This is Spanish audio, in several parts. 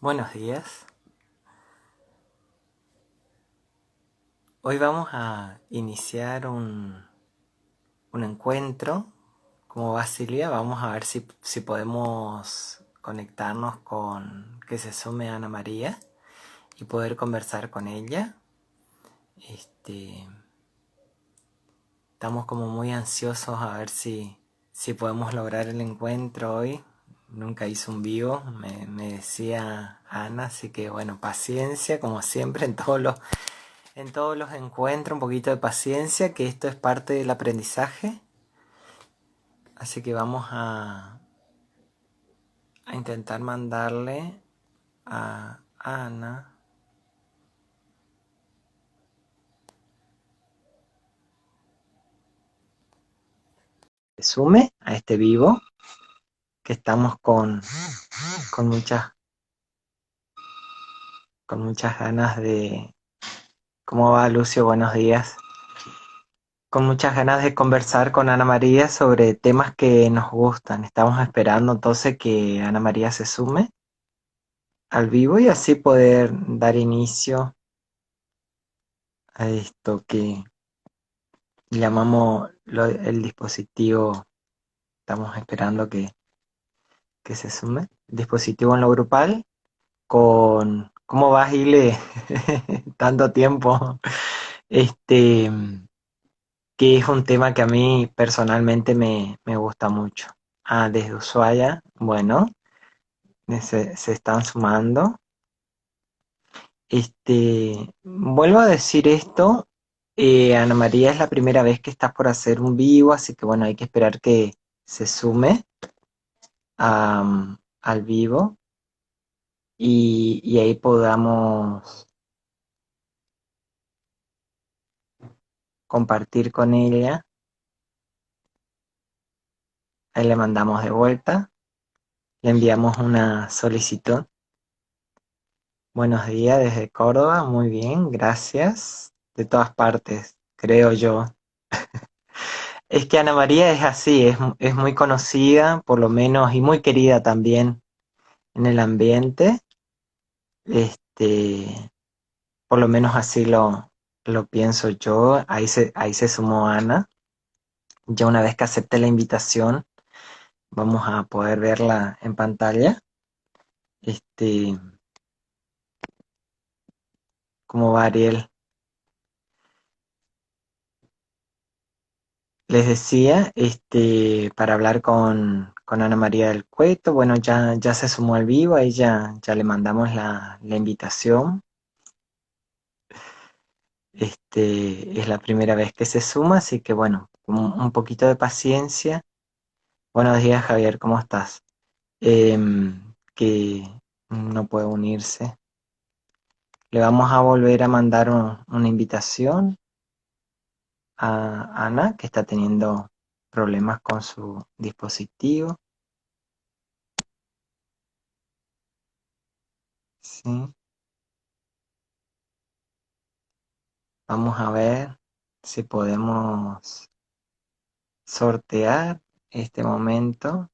Buenos días. Hoy vamos a iniciar un encuentro. Como va Silvia, vamos a ver si podemos conectarnos con que se sume Ana María y poder conversar con ella. Este, Estamos como muy ansiosos a ver si podemos lograr el encuentro hoy. Nunca hice un vivo, me decía Ana, así que bueno, paciencia, como siempre en todos los encuentros, un poquito de paciencia, que esto es parte del aprendizaje. Así que vamos a intentar mandarle a Ana. Se sume a este vivo, que estamos con muchas, con muchas ganas de... ¿Cómo va, Lucio? Buenos días. Con muchas ganas de conversar con Ana María sobre temas que nos gustan. Estamos esperando entonces que Ana María se sume al vivo y así poder dar inicio a esto que llamamos el dispositivo. Estamos esperando que se sume. Dispositivo en lo grupal con... ¿Cómo vas, Ile? Tanto tiempo. Este, que es un tema que a mí personalmente me gusta mucho. Desde Ushuaia, bueno, se están sumando. Vuelvo a decir esto, Ana María es la primera vez que estás por hacer un vivo, así que bueno, hay que esperar que se sume al vivo y ahí podamos compartir con ella. Ahí le mandamos de vuelta, le enviamos una solicitud. Buenos días desde Córdoba, muy bien, gracias. De todas partes, creo yo. Es que Ana María es así, es muy conocida, por lo menos, y muy querida también en el ambiente. Este, por lo menos así lo pienso yo. Ahí se sumó Ana. Ya una vez que acepte la invitación, vamos a poder verla en pantalla. Este, ¿Cómo va, Ariel? Les decía, para hablar con Ana María del Cueto, bueno, ya se sumó al vivo, ahí ya le mandamos la invitación. Es la primera vez que se suma, así que bueno, un poquito de paciencia. Buenos días, Javier, ¿cómo estás? Que no puede unirse. Le vamos a volver a mandar una invitación a Ana, que está teniendo problemas con su dispositivo. Sí. Vamos a ver si podemos sortear este momento.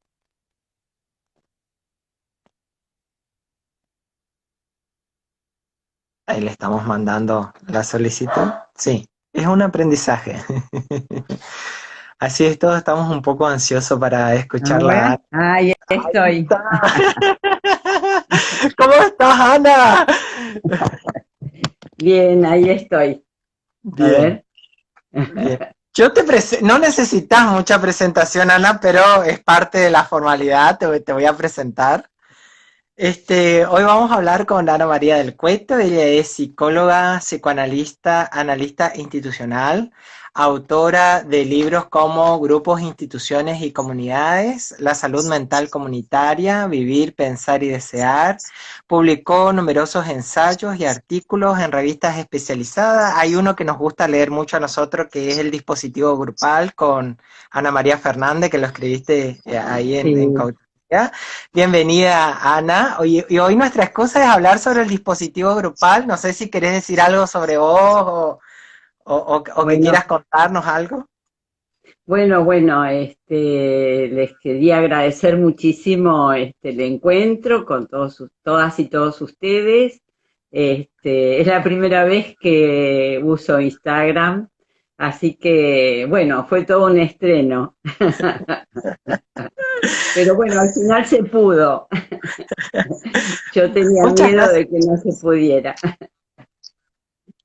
Ahí le estamos mandando la solicitud. Sí, es un aprendizaje. Así es, todos estamos un poco ansiosos para escucharla. Ahora, ahí Ahí estoy. está. ¿Cómo estás, Ana? Bien, ahí estoy. A Bien, ver. bien. No necesitas mucha presentación, Ana, pero es parte de la formalidad. Te voy a presentar. Hoy vamos a hablar con Ana María del Cueto. Ella es psicóloga, psicoanalista, analista institucional, autora de libros como Grupos, Instituciones y Comunidades, La salud mental comunitaria, Vivir, pensar y desear. Publicó numerosos ensayos y artículos en revistas especializadas. Hay uno que nos gusta leer mucho a nosotros, que es El dispositivo grupal, con Ana María Fernández, que lo escribiste ahí en Sí. Cautivía. Bienvenida, Ana. Y hoy nuestra excusa es hablar sobre el dispositivo grupal. No sé si querés decir algo sobre vos o que quieras Bueno, contarnos algo. Bueno, les quería agradecer muchísimo el encuentro con todas y todos ustedes. Es la primera vez que uso Instagram, así que bueno, fue todo un estreno. Pero bueno, al final se pudo. Yo tenía Muchas miedo gracias. de que no se pudiera.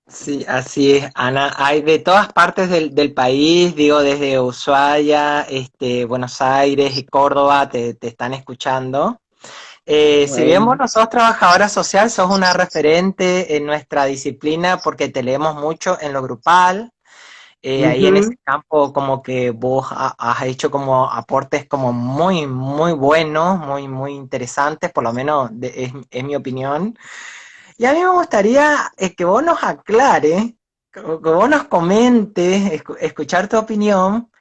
Sí, así es, Ana. Hay de todas partes del país, digo, desde Ushuaia, Buenos Aires y Córdoba te están escuchando. Si bien vos Bueno. no sos trabajadora social, sos una referente en nuestra disciplina porque te leemos mucho en lo grupal. Ahí en ese Ujú. campo como que vos has hecho como aportes como muy, muy buenos, muy, muy interesantes, por lo menos es mi opinión. Y a mí me gustaría que vos nos aclares, que vos nos comentes, escuchar tu opinión.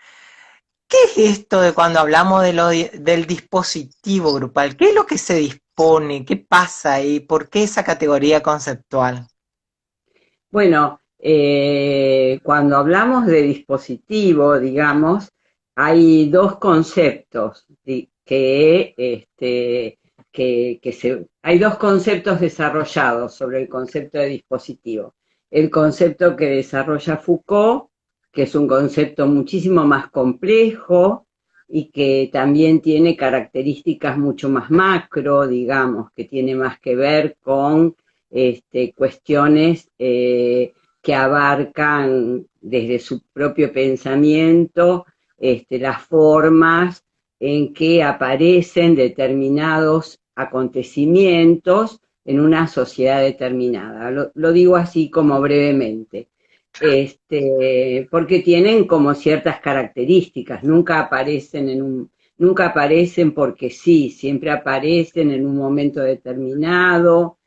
¿Qué es esto de cuando hablamos del dispositivo grupal? ¿Qué es lo que se dispone? ¿Qué pasa ahí? ¿Por qué esa categoría conceptual? Bueno, cuando hablamos de dispositivo, digamos, hay dos conceptos hay dos conceptos desarrollados sobre el concepto de dispositivo. El concepto que desarrolla Foucault, que es un concepto muchísimo más complejo y que también tiene características mucho más macro, digamos, que tiene más que ver con cuestiones que abarcan desde su propio pensamiento las formas en que aparecen determinados acontecimientos en una sociedad determinada. Lo digo así como brevemente. Porque tienen como ciertas características, nunca aparecen porque sí, siempre aparecen en un momento determinado,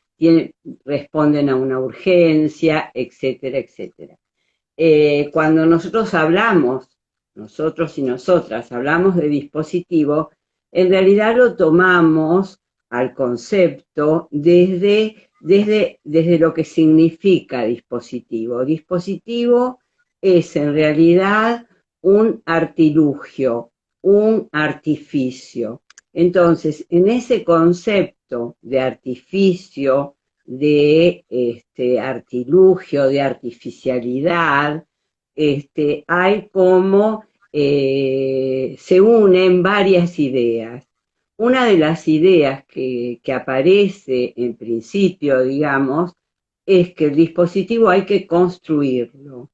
responden a una urgencia, etcétera, etcétera. Cuando nosotros y nosotras hablamos de dispositivo, en realidad lo tomamos al concepto desde lo que significa dispositivo. Dispositivo es en realidad un artilugio, un artificio. Entonces, en ese concepto de artificio, de artilugio, de artificialidad, hay como se unen varias ideas. Una de las ideas que aparece en principio, digamos, es que el dispositivo hay que construirlo,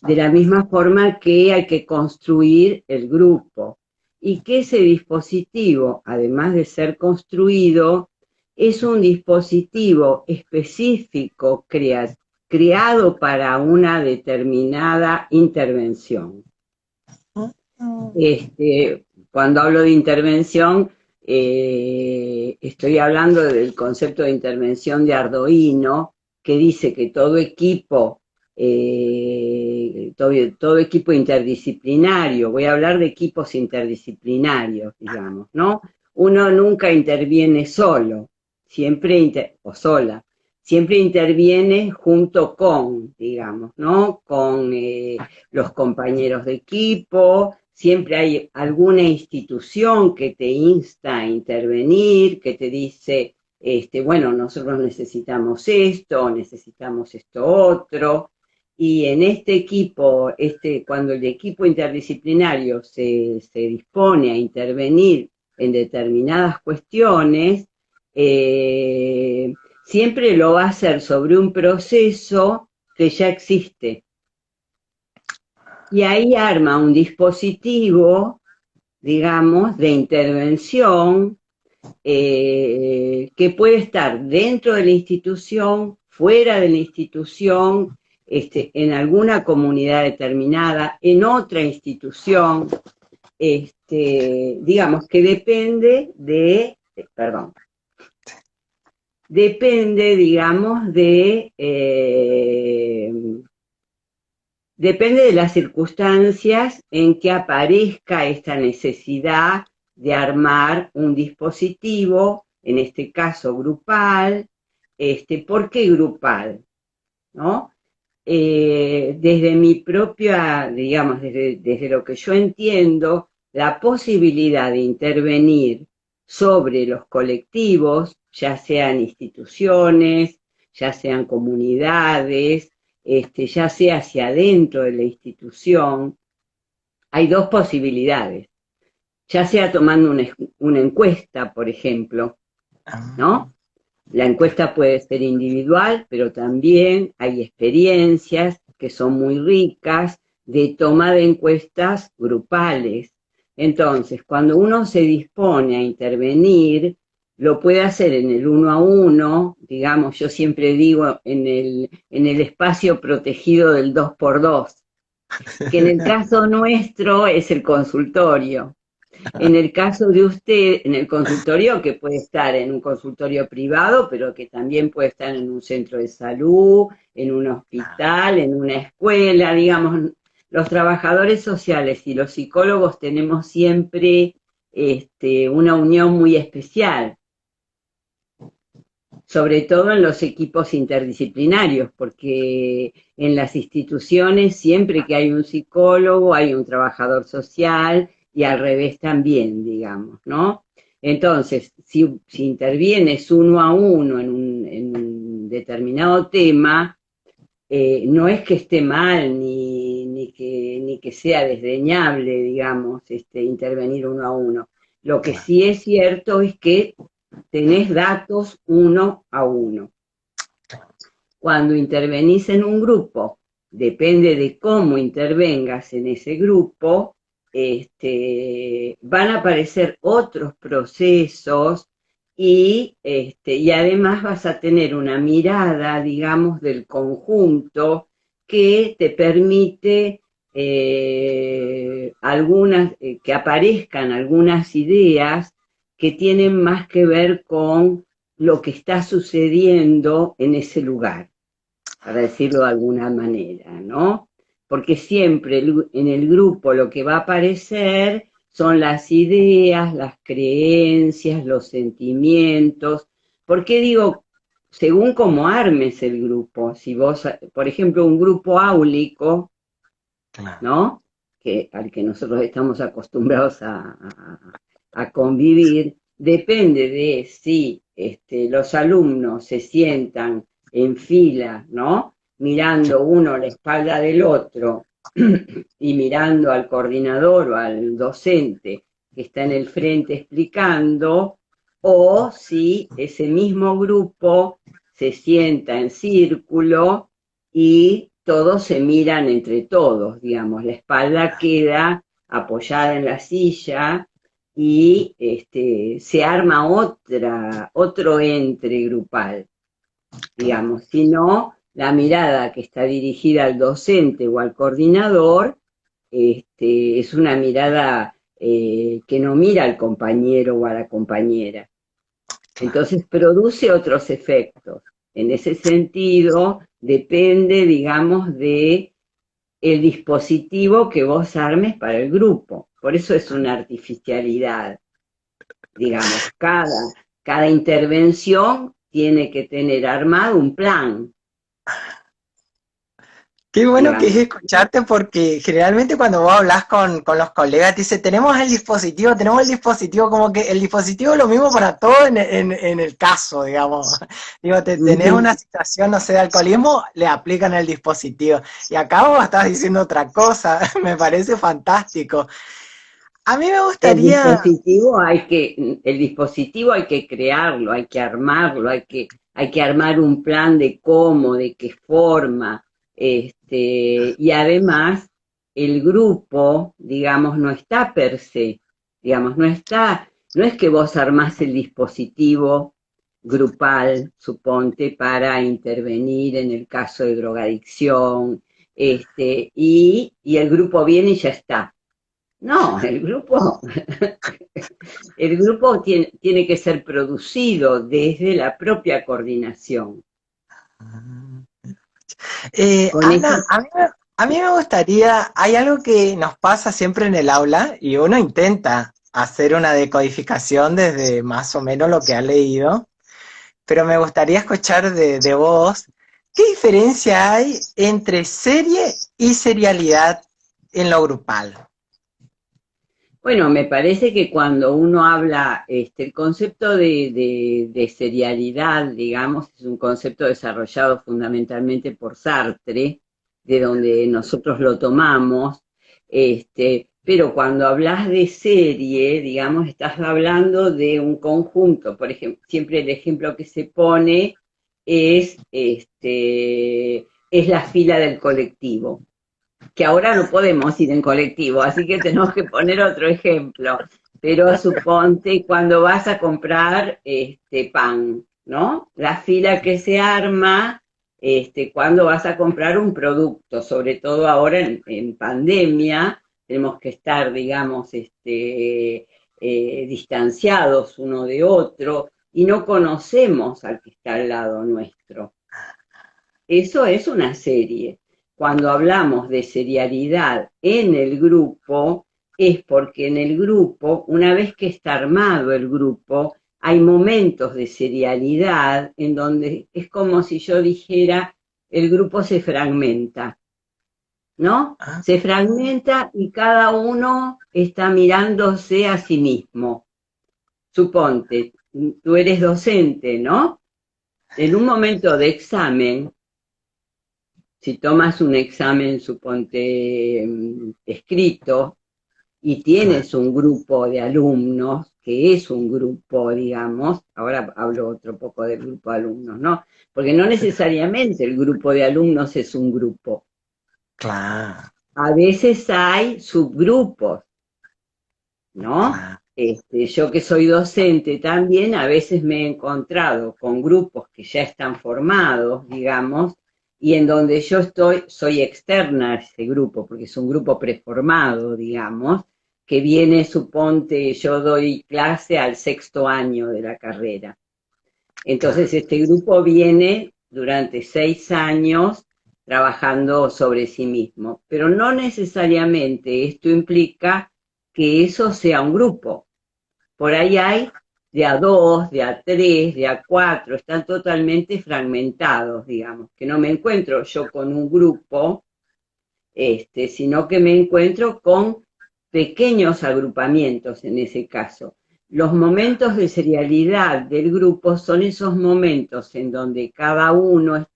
de la misma forma que hay que construir el grupo, y que ese dispositivo, además de ser construido, es un dispositivo específico creado para una determinada intervención. Cuando hablo de intervención, estoy hablando del concepto de intervención de Arduino, que dice que todo equipo interdisciplinario, voy a hablar de equipos interdisciplinarios, digamos, ¿no? Uno nunca interviene solo, o sola, siempre interviene junto con, digamos, ¿no? Con los compañeros de equipo, siempre hay alguna institución que te insta a intervenir, que te dice, bueno, nosotros necesitamos esto otro, y en este equipo, cuando el equipo interdisciplinario se dispone a intervenir en determinadas cuestiones, eh, siempre lo va a hacer sobre un proceso que ya existe. Y ahí arma un dispositivo, digamos, de intervención que puede estar dentro de la institución, fuera de la institución, en alguna comunidad determinada, en otra institución, digamos que depende, digamos, depende de las circunstancias en que aparezca esta necesidad de armar un dispositivo, en este caso grupal. ¿Por qué grupal? ¿No? desde mi propia, digamos, desde lo que yo entiendo, la posibilidad de intervenir sobre los colectivos, ya sean instituciones, ya sean comunidades, ya sea hacia adentro de la institución, hay dos posibilidades, ya sea tomando una encuesta, por ejemplo, ¿no? La encuesta puede ser individual, pero también hay experiencias que son muy ricas de toma de encuestas grupales. Entonces, cuando uno se dispone a intervenir, lo puede hacer en el uno a uno, digamos, yo siempre digo en el espacio protegido del 2x2, que en el caso nuestro es el consultorio. En el caso de usted, en el consultorio, que puede estar en un consultorio privado, pero que también puede estar en un centro de salud, en un hospital, en una escuela, digamos, los trabajadores sociales y los psicólogos tenemos siempre una unión muy especial, sobre todo en los equipos interdisciplinarios, porque en las instituciones siempre que hay un psicólogo hay un trabajador social y al revés también, digamos, ¿no? Entonces, si intervienes uno a uno en un determinado tema, no es que esté mal ni que sea desdeñable, digamos, intervenir uno a uno. Lo que sí es cierto es que tenés datos uno a uno. Cuando intervenís en un grupo, depende de cómo intervengas en ese grupo, van a aparecer otros procesos y además vas a tener una mirada, digamos, del conjunto que te permite que aparezcan algunas ideas que tienen más que ver con lo que está sucediendo en ese lugar, para decirlo de alguna manera, ¿no? Porque siempre en el grupo lo que va a aparecer son las ideas, las creencias, los sentimientos. ¿Por qué digo, según cómo armes el grupo? Si vos, por ejemplo, un grupo áulico, ¿no? Al que nosotros estamos acostumbrados a convivir, depende de si los alumnos se sientan en fila, ¿no? Mirando uno la espalda del otro y mirando al coordinador o al docente que está en el frente explicando, o si ese mismo grupo se sienta en círculo y todos se miran entre todos, digamos, la espalda queda apoyada en la silla y se arma otro entre grupal, digamos, si no, la mirada que está dirigida al docente o al coordinador es una mirada que no mira al compañero o a la compañera. Entonces produce otros efectos. En ese sentido, depende, digamos, de el dispositivo que vos armes para el grupo. Por eso es una artificialidad. Digamos, cada intervención tiene que tener armado un plan, Qué bueno que es digamos. escucharte porque generalmente cuando vos hablas con los colegas te dice tenemos el dispositivo, como que el dispositivo es lo mismo para todo en el caso, digamos. Digo, tenés una situación, no sé, de alcoholismo, le aplican el dispositivo. Y acá vos estás diciendo otra cosa, me parece fantástico. A mí me gustaría... El dispositivo hay que crearlo, hay que armarlo, hay que armar un plan de cómo, de qué forma, y además el grupo, digamos, no está per se, digamos, no es que vos armás el dispositivo grupal, suponte, para intervenir en el caso de drogadicción, y el grupo viene y ya está. No, el grupo tiene que ser producido desde la propia coordinación. Con Ana, eso, a mí me gustaría, hay algo que nos pasa siempre en el aula y uno intenta hacer una decodificación desde más o menos lo que ha leído, pero me gustaría escuchar de vos ¿Qué diferencia hay entre serie y serialidad en lo grupal? Bueno, me parece que cuando uno habla, el concepto de serialidad, digamos, es un concepto desarrollado fundamentalmente por Sartre, de donde nosotros lo tomamos, pero cuando hablas de serie, digamos, estás hablando de un conjunto. Por ejemplo, siempre el ejemplo que se pone es la fila del colectivo, que ahora no podemos ir en colectivo, así que tenemos que poner otro ejemplo. Pero suponte cuando vas a comprar pan, ¿no? La fila que se arma cuando vas a comprar un producto, sobre todo ahora en pandemia, tenemos que estar, digamos, distanciados uno de otro y no conocemos al que está al lado nuestro. Eso es una serie. Cuando hablamos de serialidad en el grupo, es porque en el grupo, una vez que está armado el grupo, hay momentos de serialidad en donde es como si yo dijera, el grupo se fragmenta, ¿no? Ah, Se fragmenta y cada uno está mirándose a sí mismo. Suponte, tú eres docente, ¿no? En un momento de examen, si tomas un examen, suponte, escrito, y claro. tienes un grupo de alumnos, que es un grupo, digamos, ahora hablo otro poco del grupo de alumnos, ¿no? Porque no necesariamente el grupo de alumnos es un grupo. Claro, A veces hay subgrupos, ¿no? claro. Yo que soy docente también, a veces me he encontrado con grupos que ya están formados, digamos, y en donde yo estoy, soy externa a ese grupo, porque es un grupo preformado, digamos, que viene, suponte, yo doy clase al sexto año de la carrera. Claro. Entonces, este grupo viene durante 6 años trabajando sobre sí mismo, pero no necesariamente esto implica que eso sea un grupo. Por ahí hay de a dos, de a tres, de a cuatro, están totalmente fragmentados, digamos, que no me encuentro yo con un grupo, sino que me encuentro con pequeños agrupamientos en ese caso. Los momentos de serialidad del grupo son esos momentos en donde cada uno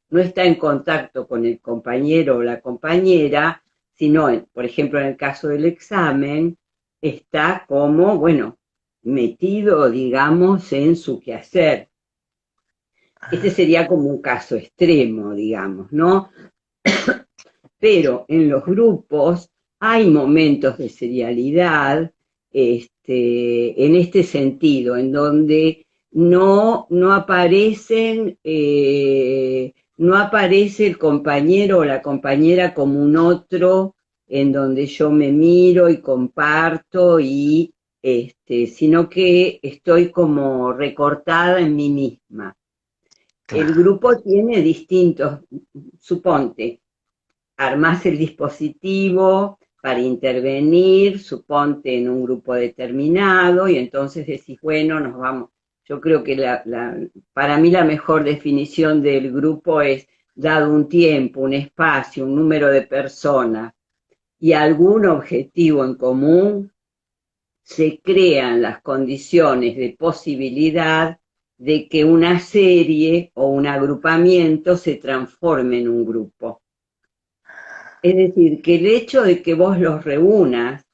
no está en contacto con el compañero o la compañera, sino, por ejemplo, en el caso del examen, está como, bueno, metido, digamos, en su quehacer. Este Ah, sería como un caso extremo, digamos, ¿no? Pero en los grupos hay momentos de serialidad en este sentido, en donde no aparecen, no aparece el compañero o la compañera como un otro en donde yo me miro y comparto sino que estoy como recortada en mí misma. El claro. grupo tiene distintos, suponte, armás el dispositivo para intervenir, suponte en un grupo determinado, y entonces decís, bueno, nos vamos. Yo creo que para mí la mejor definición del grupo es, dado un tiempo, un espacio, un número de personas y algún objetivo en común, se crean las condiciones de posibilidad de que una serie o un agrupamiento se transforme en un grupo. Es decir, que el hecho de que vos los reúnas,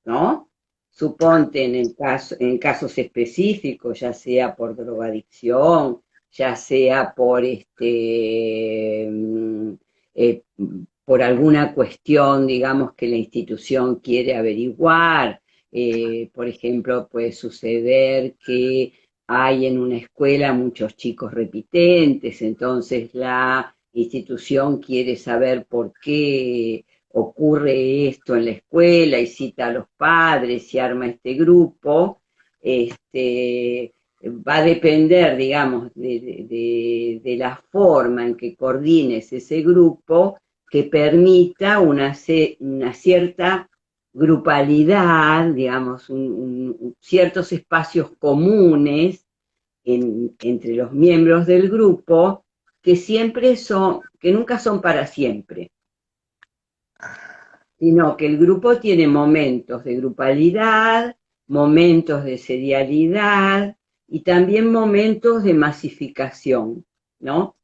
¿no? Suponte en casos específicos, ya sea por drogadicción, ya sea eh, por alguna cuestión, digamos, que la institución quiere averiguar. Por ejemplo, puede suceder que hay en una escuela muchos chicos repitentes, entonces la institución quiere saber por qué ocurre esto en la escuela y cita a los padres y arma este grupo, va a depender, digamos, de la forma en que coordines ese grupo que permita una cierta grupalidad, digamos, ciertos espacios comunes entre los miembros del grupo que siempre son, que nunca son para siempre, sino que el grupo tiene momentos de grupalidad, momentos de serialidad y también momentos de masificación, ¿no?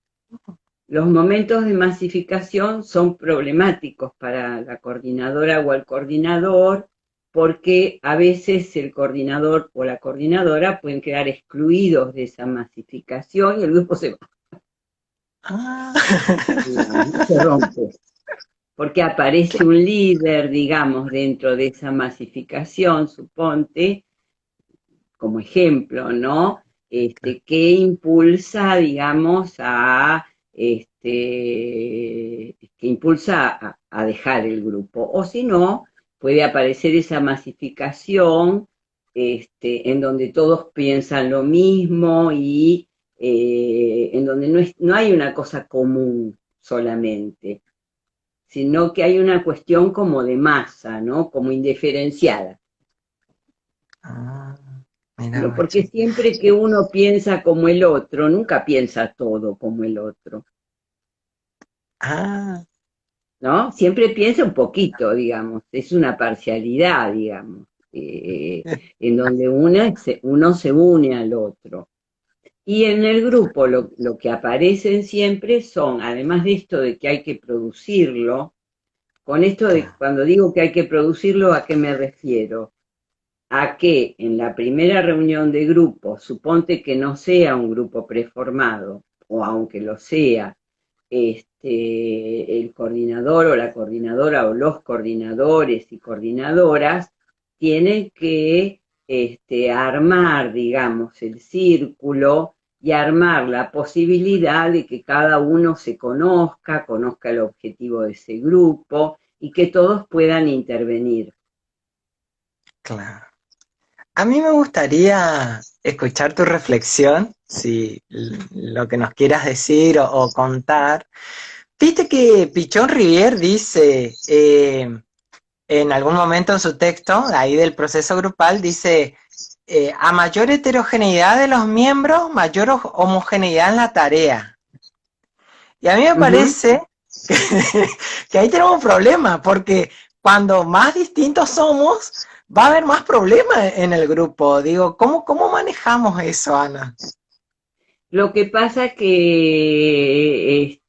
Los momentos de masificación son problemáticos para la coordinadora o el coordinador porque a veces el coordinador o la coordinadora pueden quedar excluidos de esa masificación y el grupo se va, Ah. digamos, se rompe. Porque aparece un líder, digamos, dentro de esa masificación, suponte, como ejemplo, ¿no? Que impulsa, digamos, que impulsa a dejar el grupo. O si no, puede aparecer esa masificación, en donde todos piensan lo mismo y en donde no hay una cosa común solamente, sino que hay una cuestión como de masa, ¿no? Como indiferenciada. Ah, mira, Porque machi. siempre que uno piensa como el otro, nunca piensa todo como el otro, Ah, ¿no? Siempre piensa un poquito, digamos, es una parcialidad, digamos, en donde uno se une al otro. Y en el grupo lo que aparecen siempre son, además de esto de que hay que producirlo, con esto de claro. cuando digo que hay que producirlo, ¿a qué me refiero? A que en la primera reunión de grupo, suponte que no sea un grupo preformado, o aunque lo sea, el coordinador o la coordinadora o los coordinadores y coordinadoras tienen que armar, digamos, el círculo y armar la posibilidad de que cada uno se conozca, conozca el objetivo de ese grupo y que todos puedan intervenir. Claro. A mí me gustaría escuchar tu reflexión, si lo que nos quieras decir o contar. Viste que Pichón Rivière dice en algún momento en su texto, ahí del proceso grupal, dice, a mayor heterogeneidad de los miembros, mayor homogeneidad en la tarea. Y a mí me Uh -huh. parece que, que ahí tenemos un problema, porque cuando más distintos somos, va a haber más problemas en el grupo. Digo, ¿cómo manejamos eso, Ana? Lo que pasa que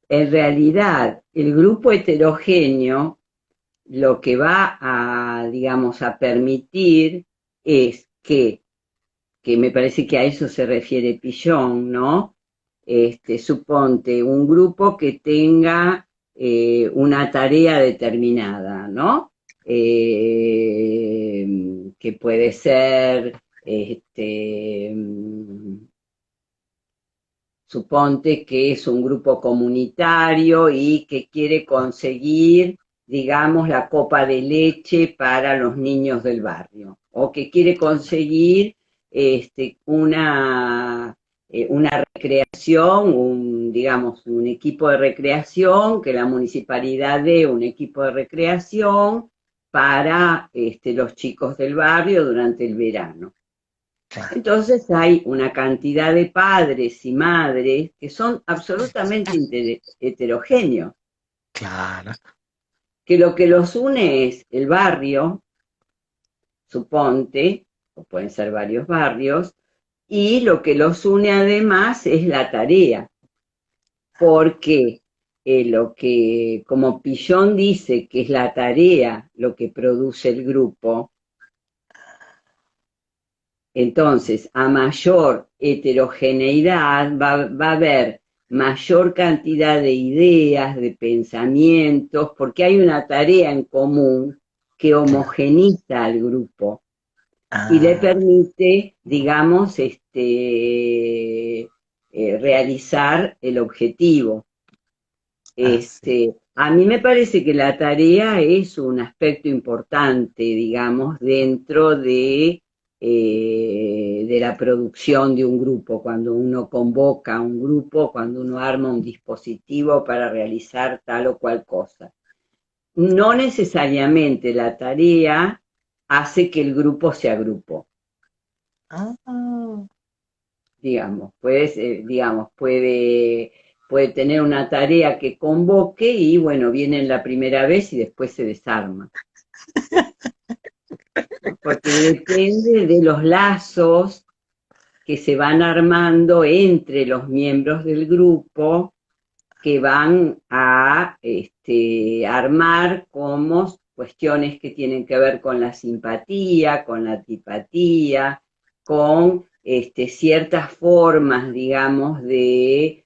en realidad el grupo heterogéneo lo que va a, digamos, a permitir es que me parece que a eso se refiere Pillon, ¿no? Suponte un grupo que tenga una tarea determinada, ¿no? Que puede ser, suponte que es un grupo comunitario y que quiere conseguir, digamos, la copa de leche para los niños del barrio, o que quiere conseguir una recreación, digamos, un equipo de recreación, que la municipalidad dé un equipo de recreación para los chicos del barrio durante el verano. Claro, Entonces hay una cantidad de padres y madres que son absolutamente heterogéneos, claro. que lo que los une es el barrio, suponte, o pueden ser varios barrios, y lo que los une además es la tarea, porque lo que, como Pillón dice que es la tarea lo que produce el grupo, entonces, a mayor heterogeneidad va a haber mayor cantidad de ideas, de pensamientos, porque hay una tarea en común que Claro. homogeniza al grupo y le Ah, permite, digamos, realizar el objetivo. así. A mí me parece que la tarea es un aspecto importante, digamos, dentro de la producción de un grupo, cuando uno convoca a un grupo, cuando uno arma un dispositivo para realizar tal o cual cosa. No necesariamente la tarea hace que el grupo sea grupo. Ah, puede tener una tarea que convoque y bueno, vienen la primera vez y después se desarma, ¿no? Porque depende de los lazos que se van armando entre los miembros del grupo que van a armar como cuestiones que tienen que ver con la simpatía, con la antipatía, con ciertas formas, digamos, de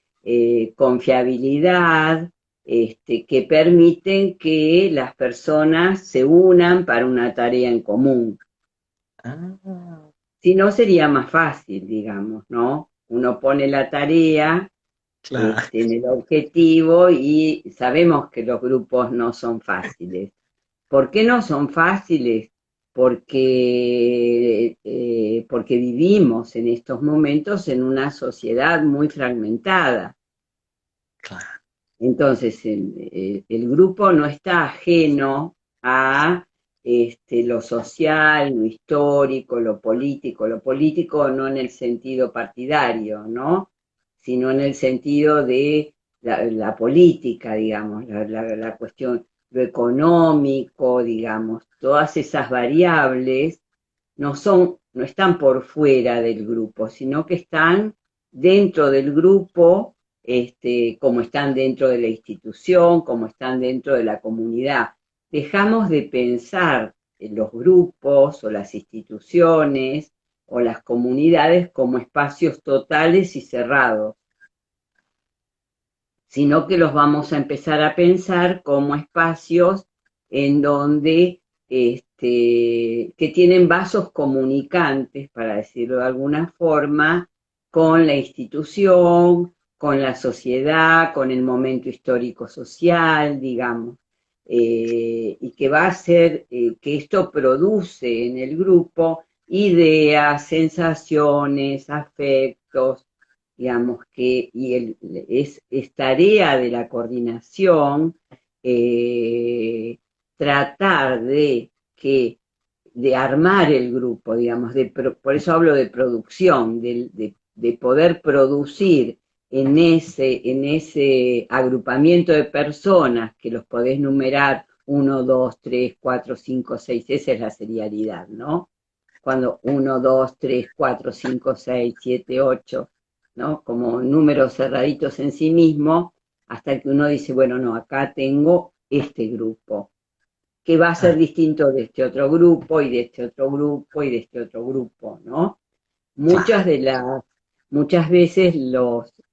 confiabilidad, que permiten que las personas se unan para una tarea en común. Ah, Si no, sería más fácil, digamos, ¿no? Uno pone la tarea claro, en el objetivo y sabemos que los grupos no son fáciles. ¿Por qué no son fáciles? Porque vivimos en estos momentos en una sociedad muy fragmentada. claro. Entonces, el grupo no está ajeno a lo social, lo histórico, lo político no en el sentido partidario, ¿no? Sino en el sentido de la política, digamos, la cuestión, lo económico, digamos, todas esas variables no están por fuera del grupo, sino que están dentro del grupo, como están dentro de la institución, como están dentro de la comunidad. Dejamos de pensar en los grupos o las instituciones o las comunidades como espacios totales y cerrados, sino que los vamos a empezar a pensar como espacios en donde que tienen vasos comunicantes, para decirlo de alguna forma, con la institución, con la sociedad, con el momento histórico social, digamos, y que va a hacer que esto produce en el grupo ideas, sensaciones, afectos, digamos que es tarea de la coordinación tratar de armar el grupo, digamos, por eso hablo de producción, de poder producir en ese agrupamiento de personas que los podés numerar 1, 2, 3, 4, 5, 6, esa es la serialidad, ¿no? Cuando 1, 2, 3, 4, 5, 6, 7, 8, ¿no? Como números cerraditos en sí mismo, hasta que uno dice, bueno, no, acá tengo este grupo, que va a ser Ah, distinto de este otro grupo y de este otro grupo y de este otro grupo, ¿no? claro. Muchas de las, muchas veces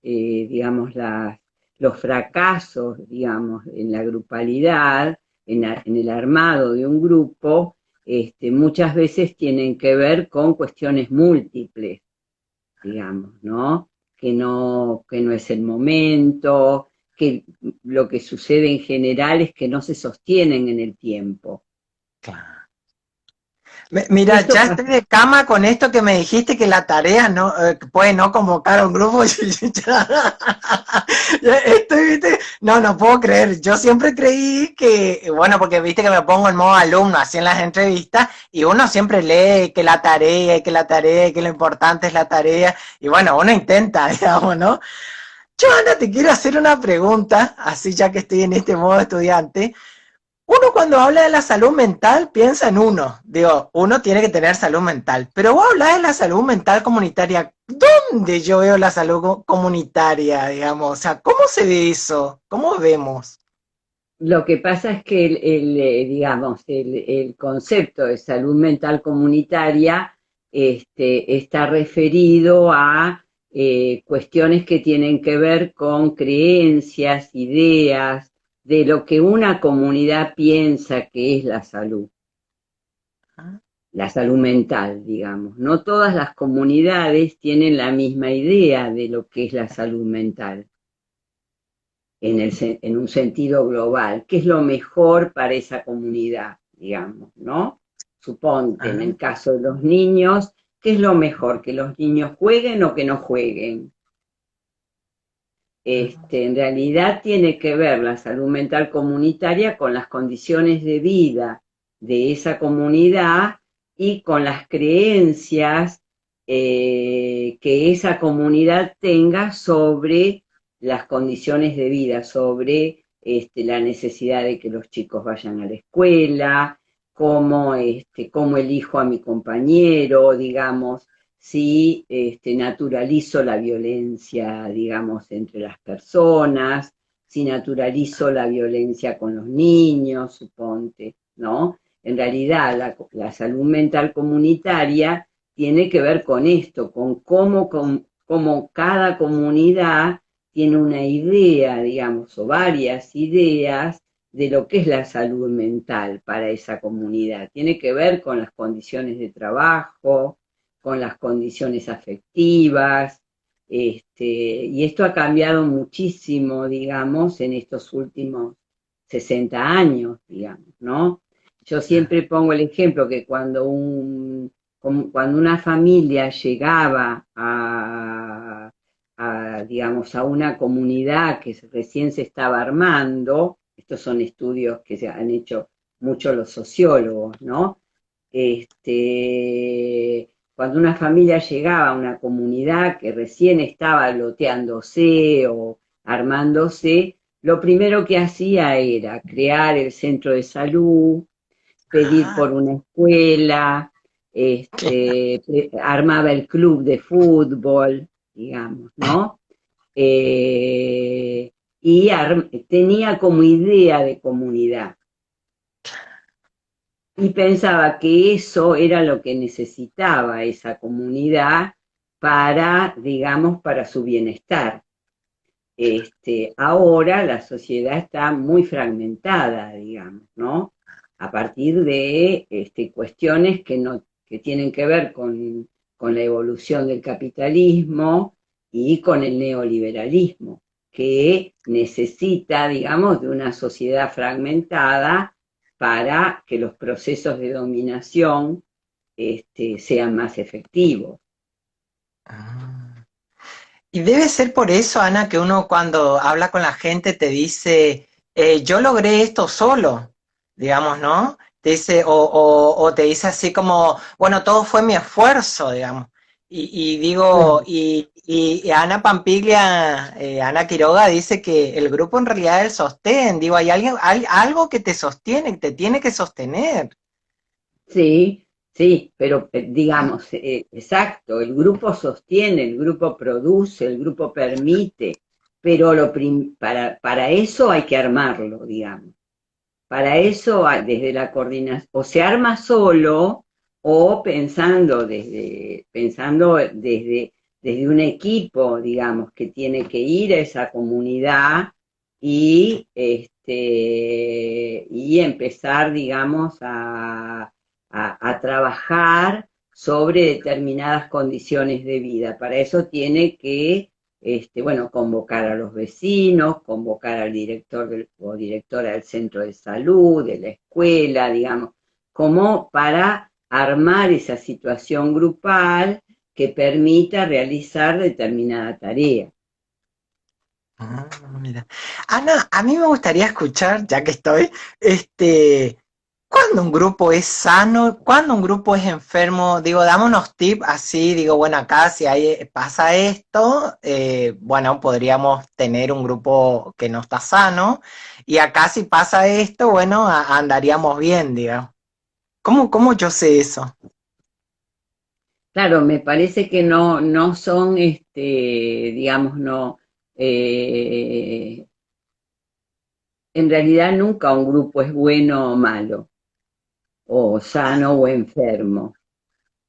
digamos, los fracasos, digamos, en la grupalidad, en el armado de un grupo, muchas veces tienen que ver con cuestiones múltiples, digamos, ¿no? Que no es el momento, que lo que sucede en general es que no se sostienen en el tiempo. Claro. Mira, Esto ya pasa. estoy de cama con esto que me dijiste que la tarea no puede no convocar a un grupo. Estoy, ¿viste? No, no puedo creer. Yo siempre creí que, bueno, porque viste que me pongo en modo alumno así en las entrevistas y uno siempre lee que la tarea, que la tarea, que lo importante es la tarea y bueno, uno intenta, digamos, ¿no? Yo, Ana, te quiero hacer una pregunta, así ya que estoy en este modo estudiante. Uno cuando habla de la salud mental piensa en uno, digo, uno tiene que tener salud mental, pero vos hablas de la salud mental comunitaria, ¿dónde yo veo la salud comunitaria, digamos? O sea, ¿cómo se ve eso? ¿Cómo vemos? Lo que pasa es que digamos, el concepto de salud mental comunitaria está referido a cuestiones que tienen que ver con creencias, ideas, de lo que una comunidad piensa que es la salud mental, digamos. No todas las comunidades tienen la misma idea de lo que es la salud mental en un sentido global, qué es lo mejor para esa comunidad, digamos, ¿no? Suponte, en Ah, el caso de los niños, ¿qué es lo mejor? ¿Que los niños jueguen o que no jueguen? ah, En realidad tiene que ver la salud mental comunitaria con las condiciones de vida de esa comunidad y con las creencias que esa comunidad tenga sobre las condiciones de vida, sobre la necesidad de que los chicos vayan a la escuela, cómo elijo a mi compañero, digamos, si naturalizo la violencia, digamos, entre las personas, si naturalizo la violencia con los niños, suponte, ¿no? En realidad, la salud mental comunitaria tiene que ver con esto, cómo cada comunidad tiene una idea, digamos, o varias ideas de lo que es la salud mental para esa comunidad. Tiene que ver con las condiciones de trabajo, con las condiciones afectivas, y esto ha cambiado muchísimo, digamos, en estos últimos 60 años, digamos, ¿no? Yo siempre pongo el ejemplo que cuando una familia llegaba digamos, a una comunidad que recién se estaba armando, estos son estudios que se han hecho mucho los sociólogos, ¿no? Cuando una familia llegaba a una comunidad que recién estaba loteándose o armándose, lo primero que hacía era crear el centro de salud, pedir Ah, por una escuela, armaba el club de fútbol, digamos, ¿no? Y tenía como idea de comunidad y pensaba que eso era lo que necesitaba esa comunidad para, digamos, para su bienestar. Ahora la sociedad está muy fragmentada, digamos, ¿no? A partir de cuestiones que tienen que ver con la evolución del capitalismo y con el neoliberalismo, que necesita, digamos, de una sociedad fragmentada para que los procesos de dominación sean más efectivos. ah. Y debe ser por eso, Ana, que uno cuando habla con la gente te dice, yo logré esto solo, digamos, ¿no? Te dice, o te dice así como, bueno, todo fue mi esfuerzo, digamos. Y digo, Claro. y Ana Pampiglia, Ana Quiroga dice que el grupo en realidad es el sostén, digo, hay alguien, algo que te sostiene, que te tiene que sostener. Sí, sí, pero digamos, exacto, el grupo sostiene, el grupo produce, el grupo permite, pero para eso hay que armarlo, digamos. Para eso, desde la coordinación, o se arma solo, o desde un equipo, digamos, que tiene que ir a esa comunidad y empezar, digamos, a trabajar sobre determinadas condiciones de vida. Para eso tiene que bueno, convocar a los vecinos, convocar al o directora del centro de salud, de la escuela, digamos, como para armar esa situación grupal que permita realizar determinada tarea. Ah, mira. Ana, a mí me gustaría escuchar, ya que estoy, este, ¿cuándo un grupo es sano? ¿Cuándo un grupo es enfermo? Digo, dame unos tips así, digo, bueno, acá si hay, pasa esto, bueno, podríamos tener un grupo que no está sano, y acá si pasa esto, bueno, andaríamos bien, digamos. ¿Cómo yo sé eso? Claro, me parece que no son, digamos, no, eh, en realidad nunca un grupo es bueno o malo, o sano o enfermo,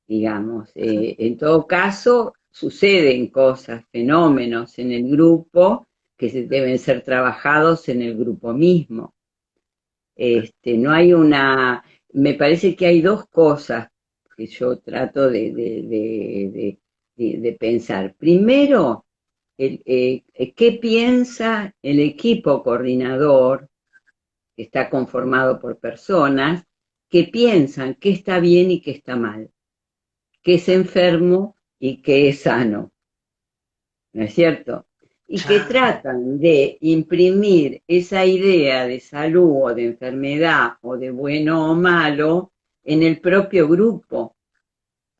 digamos. En todo caso, suceden cosas, fenómenos en el grupo que deben ser trabajados en el grupo mismo. No hay me parece que hay dos cosas que yo trato de pensar. Primero, ¿qué piensa el equipo coordinador, que está conformado por personas que piensan qué está bien y qué está mal, qué es enfermo y qué es sano, ¿no es cierto? Y que Claro. tratan de imprimir esa idea de salud o de enfermedad o de bueno o malo en el propio grupo.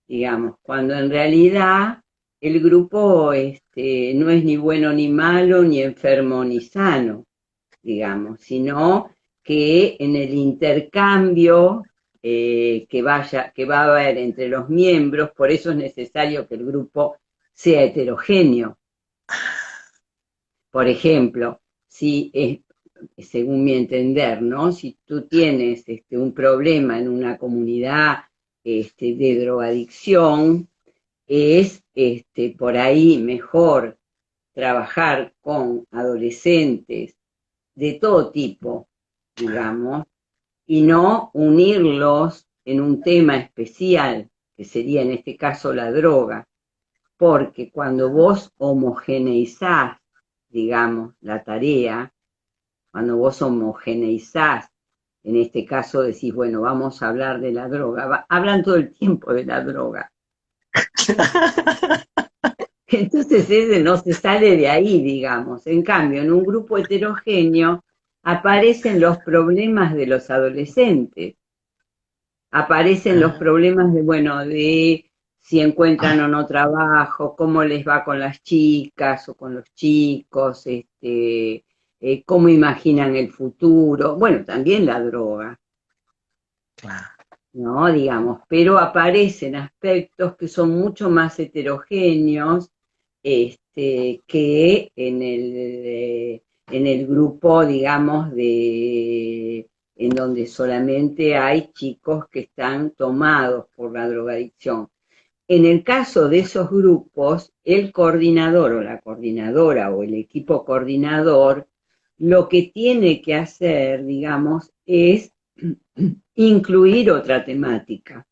digamos, cuando en realidad el grupo no es ni bueno ni malo, ni enfermo ni sano, digamos, sino que en el intercambio que va a haber entre los miembros, por eso es necesario que el grupo sea heterogéneo. Por ejemplo, si es, según mi entender, ¿no? Si tú tienes un problema en una comunidad de drogadicción, es por ahí mejor trabajar con adolescentes de todo tipo, digamos, y no unirlos en un tema especial, que sería en este caso la droga, porque cuando vos homogeneizás, digamos, la tarea, cuando vos homogeneizás, en este caso decís, bueno, vamos a hablar de la droga, hablan todo el tiempo de la droga. Entonces ese no se sale de ahí, digamos. En cambio, en un grupo heterogéneo aparecen los problemas de los adolescentes, aparecen los problemas de, bueno, de si encuentran o no trabajo, cómo les va con las chicas o con los chicos, cómo imaginan el futuro, bueno, también la droga, Claro. ¿no? Digamos, pero aparecen aspectos que son mucho más heterogéneos que en el grupo, digamos, en donde solamente hay chicos que están tomados por la drogadicción. En el caso de esos grupos, el coordinador o la coordinadora o el equipo coordinador lo que tiene que hacer, digamos, es incluir otra temática,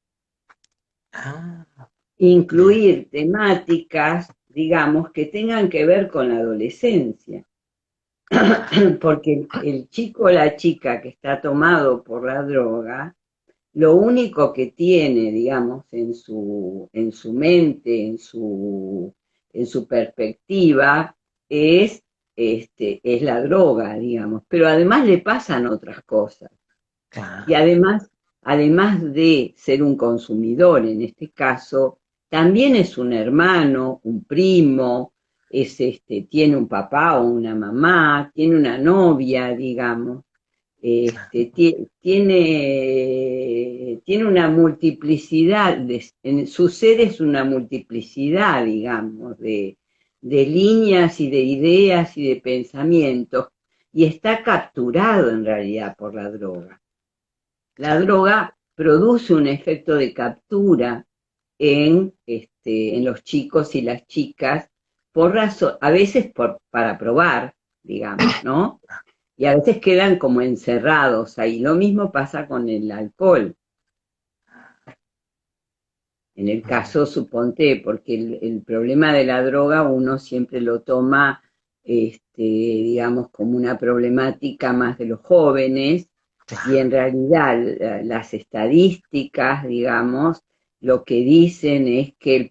Ah, bien. incluir temáticas, digamos, que tengan que ver con la adolescencia, porque el chico o la chica que está tomado por la droga, lo único que tiene, digamos, en su mente, en su perspectiva, es la droga, digamos, pero además le pasan otras cosas. Y Claro. además de ser un consumidor en este caso, también es un hermano, un primo, tiene un papá o una mamá, tiene una novia, digamos, tiene una multiplicidad, en su ser es una multiplicidad, digamos, de líneas y de ideas y de pensamientos, y está capturado en realidad por la droga. La Claro. droga produce un efecto de captura en los chicos y las chicas, a veces para probar, digamos, ¿no? Y a veces quedan como encerrados ahí. Lo mismo pasa con el alcohol. En el Bien. caso, suponte, porque el problema de la droga uno siempre lo toma, digamos, como una problemática más de los jóvenes, y Claro. en realidad las estadísticas, digamos, lo que dicen es que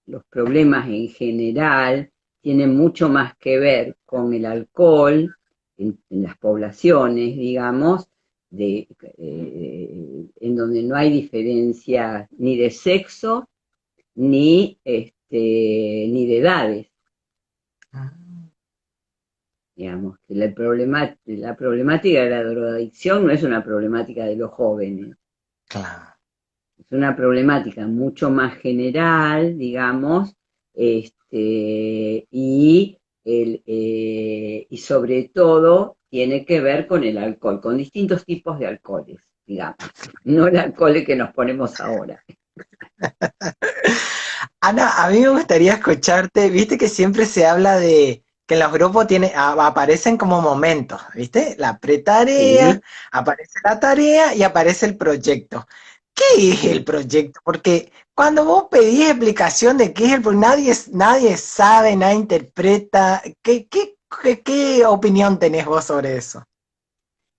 los problemas en general tienen mucho más que ver con el alcohol en las poblaciones, digamos, en donde no hay diferencia ni de sexo ni de edades. Mm, Digamos, que la problemática de la drogadicción no es una problemática de los jóvenes, claro. es una problemática mucho más general, digamos, y sobre todo tiene que ver con el alcohol, con distintos tipos de alcoholes, digamos, no el alcohol que nos ponemos ahora. Ana, a mí me gustaría escucharte, viste que siempre se habla de que en los grupos aparecen como momentos, ¿viste? La pretarea, Sí, aparece la tarea y aparece el proyecto. ¿Qué es el sí. proyecto? Porque cuando vos pedís explicación de qué es el proyecto, nadie sabe, nadie interpreta. ¿Qué opinión tenés vos sobre eso?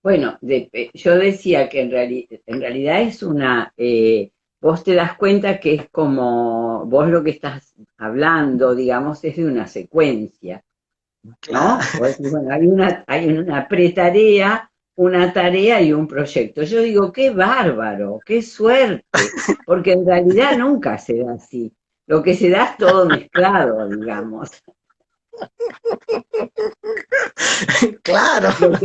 Bueno, yo decía que en realidad es vos te das cuenta que es como, vos lo que estás hablando, digamos, es de una secuencia, Claro, ¿no? Vos decís, bueno, hay una pretarea, una tarea y un proyecto. Yo digo, qué bárbaro, qué suerte, porque en realidad nunca se da así. Lo que se da es todo mezclado, digamos. Claro. Lo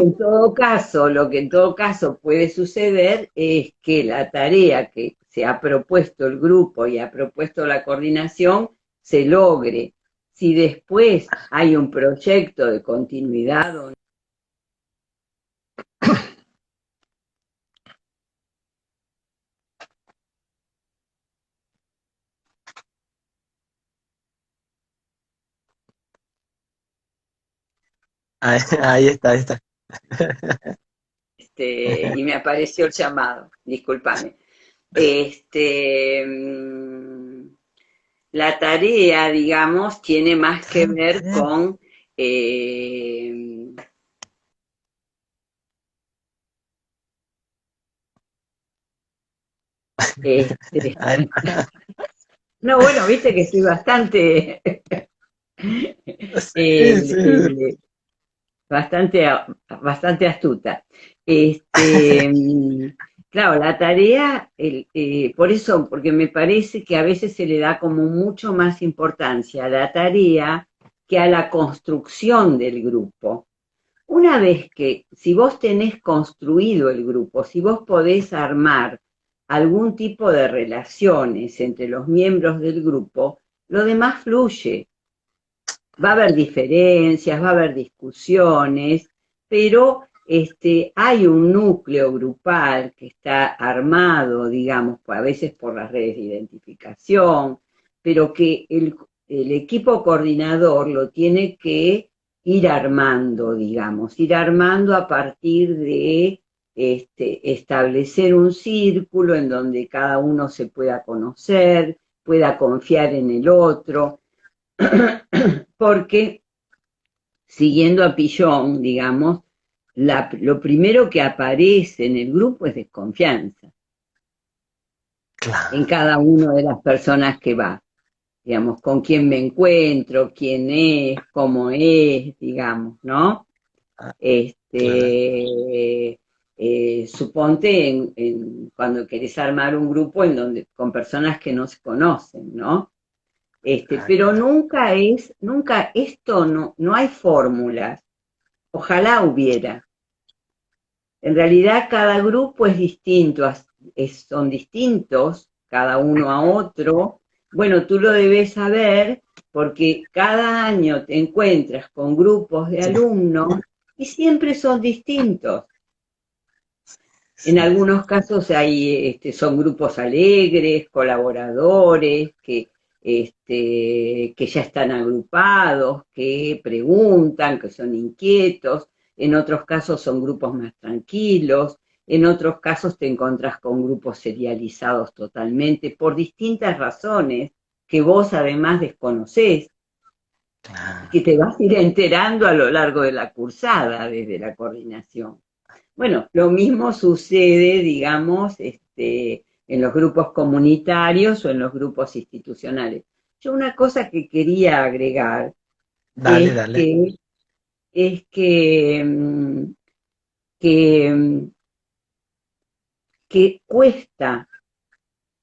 que en todo caso puede suceder es que la tarea que se ha propuesto el grupo y ha propuesto la coordinación se logre. Si después hay un proyecto de continuidad o no, Ahí está, ahí está. y me apareció el llamado, discúlpame. La tarea, digamos, tiene más que ver con eh, este, Ahí- no, bueno, viste que estoy bastante, Sí, sí. eh, bastante, bastante astuta. Este, claro, la tarea, por eso, porque me parece que a veces se le da como mucho más importancia a la tarea que a la construcción del grupo. Una vez que, si vos tenés construido el grupo, si vos podés armar algún tipo de relaciones entre los miembros del grupo, lo demás fluye. Va a haber diferencias, va a haber discusiones, pero hay un núcleo grupal que está armado, digamos, a veces por las redes de identificación, pero que el equipo coordinador lo tiene que ir armando, digamos, ir armando a partir de establecer un círculo en donde cada uno se pueda conocer, pueda confiar en el otro, porque siguiendo a Pillón, digamos, lo primero que aparece en el grupo es desconfianza en Claro. cada una de las personas que va, digamos, con quién me encuentro, quién es, cómo es, digamos, ¿no? Ah, claro. Suponte cuando querés armar un grupo en donde con personas que no se conocen, ¿no? Ah, Pero claro. nunca esto no hay fórmulas. Ojalá hubiera. En realidad cada grupo es distinto, son distintos cada uno a otro. Bueno, tú lo debes saber porque cada año te encuentras con grupos de Sí, alumnos y siempre son distintos. En sí, algunos casos son grupos alegres, colaboradores, que ya están agrupados, que preguntan, que son inquietos. En otros casos son grupos más tranquilos. En otros casos te encontrás con grupos serializados totalmente por distintas razones que vos además desconocés y claro. que te vas a ir enterando a lo largo de la cursada desde la coordinación. Bueno, lo mismo sucede, digamos, en los grupos comunitarios o en los grupos institucionales. Yo una cosa que quería agregar Dale, es dale. que, es que, que, que cuesta,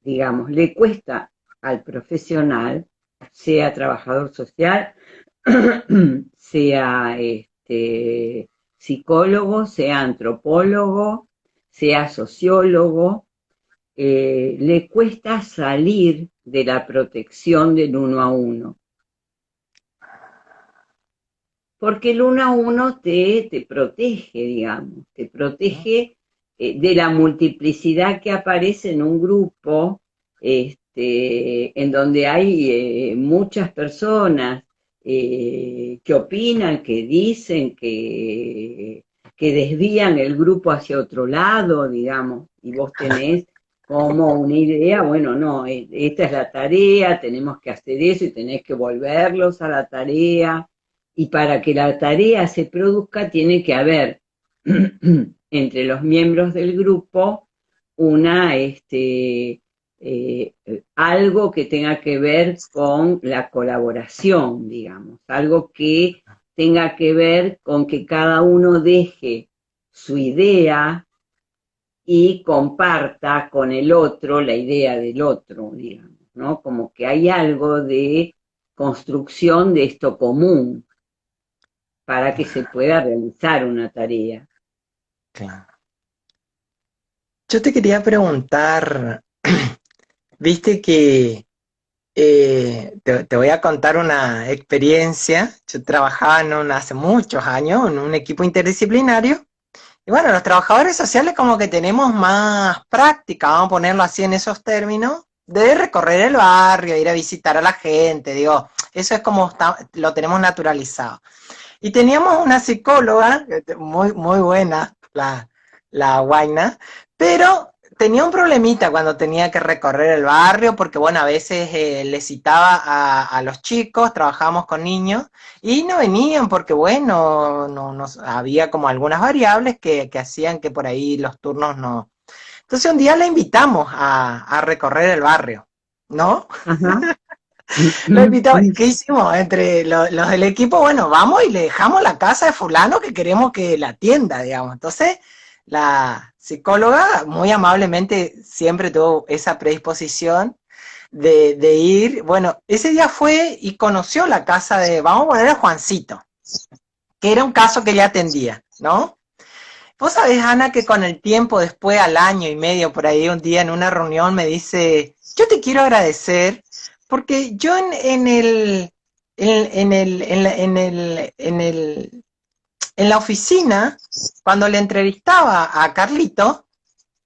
digamos, le cuesta al profesional, sea trabajador social, sea psicólogo, sea antropólogo, sea sociólogo, le cuesta salir de la protección del uno a uno. Porque el uno a uno te protege, digamos, te protege de la multiplicidad que aparece en un grupo, en donde hay muchas personas que opinan, que dicen, que desvían el grupo hacia otro lado, digamos, y vos tenés como una idea, bueno, no, esta es la tarea, tenemos que hacer eso y tenés que volverlos a la tarea y para que la tarea se produzca tiene que haber entre los miembros del grupo una algo que tenga que ver con la colaboración, digamos, algo que tenga que ver con que cada uno deje su idea y comparta con el otro la idea del otro, digamos, ¿no? Como que hay algo de construcción de esto común para que se pueda realizar una tarea. Claro. Yo te quería preguntar, viste que te voy a contar una experiencia. Yo trabajaba hace muchos años en un equipo interdisciplinario. Y bueno, los trabajadores sociales como que tenemos más práctica, vamos a ponerlo así en esos términos, de recorrer el barrio, ir a visitar a la gente, digo, eso es como lo tenemos naturalizado. Y teníamos una psicóloga, muy, muy buena, la Huayna, pero tenía un problemita cuando tenía que recorrer el barrio, porque bueno, a veces le citaba a los chicos, trabajábamos con niños, y no venían porque bueno, había como algunas variables que hacían que por ahí los turnos no. Entonces un día la invitamos a recorrer el barrio, ¿no? Ajá. Lo invitamos. ¿Qué hicimos? Entre los del equipo, bueno, vamos y le dejamos la casa de fulano que queremos que la atienda, digamos. Entonces, la psicóloga muy amablemente siempre tuvo esa predisposición de ir. Bueno, ese día fue y conoció la casa de, vamos a poner a Juancito, que era un caso que ella atendía, ¿no? Vos sabés, Ana, que con el tiempo, después al año y medio por ahí, un día en una reunión me dice, yo te quiero agradecer porque yo en la oficina, cuando le entrevistaba a Carlito,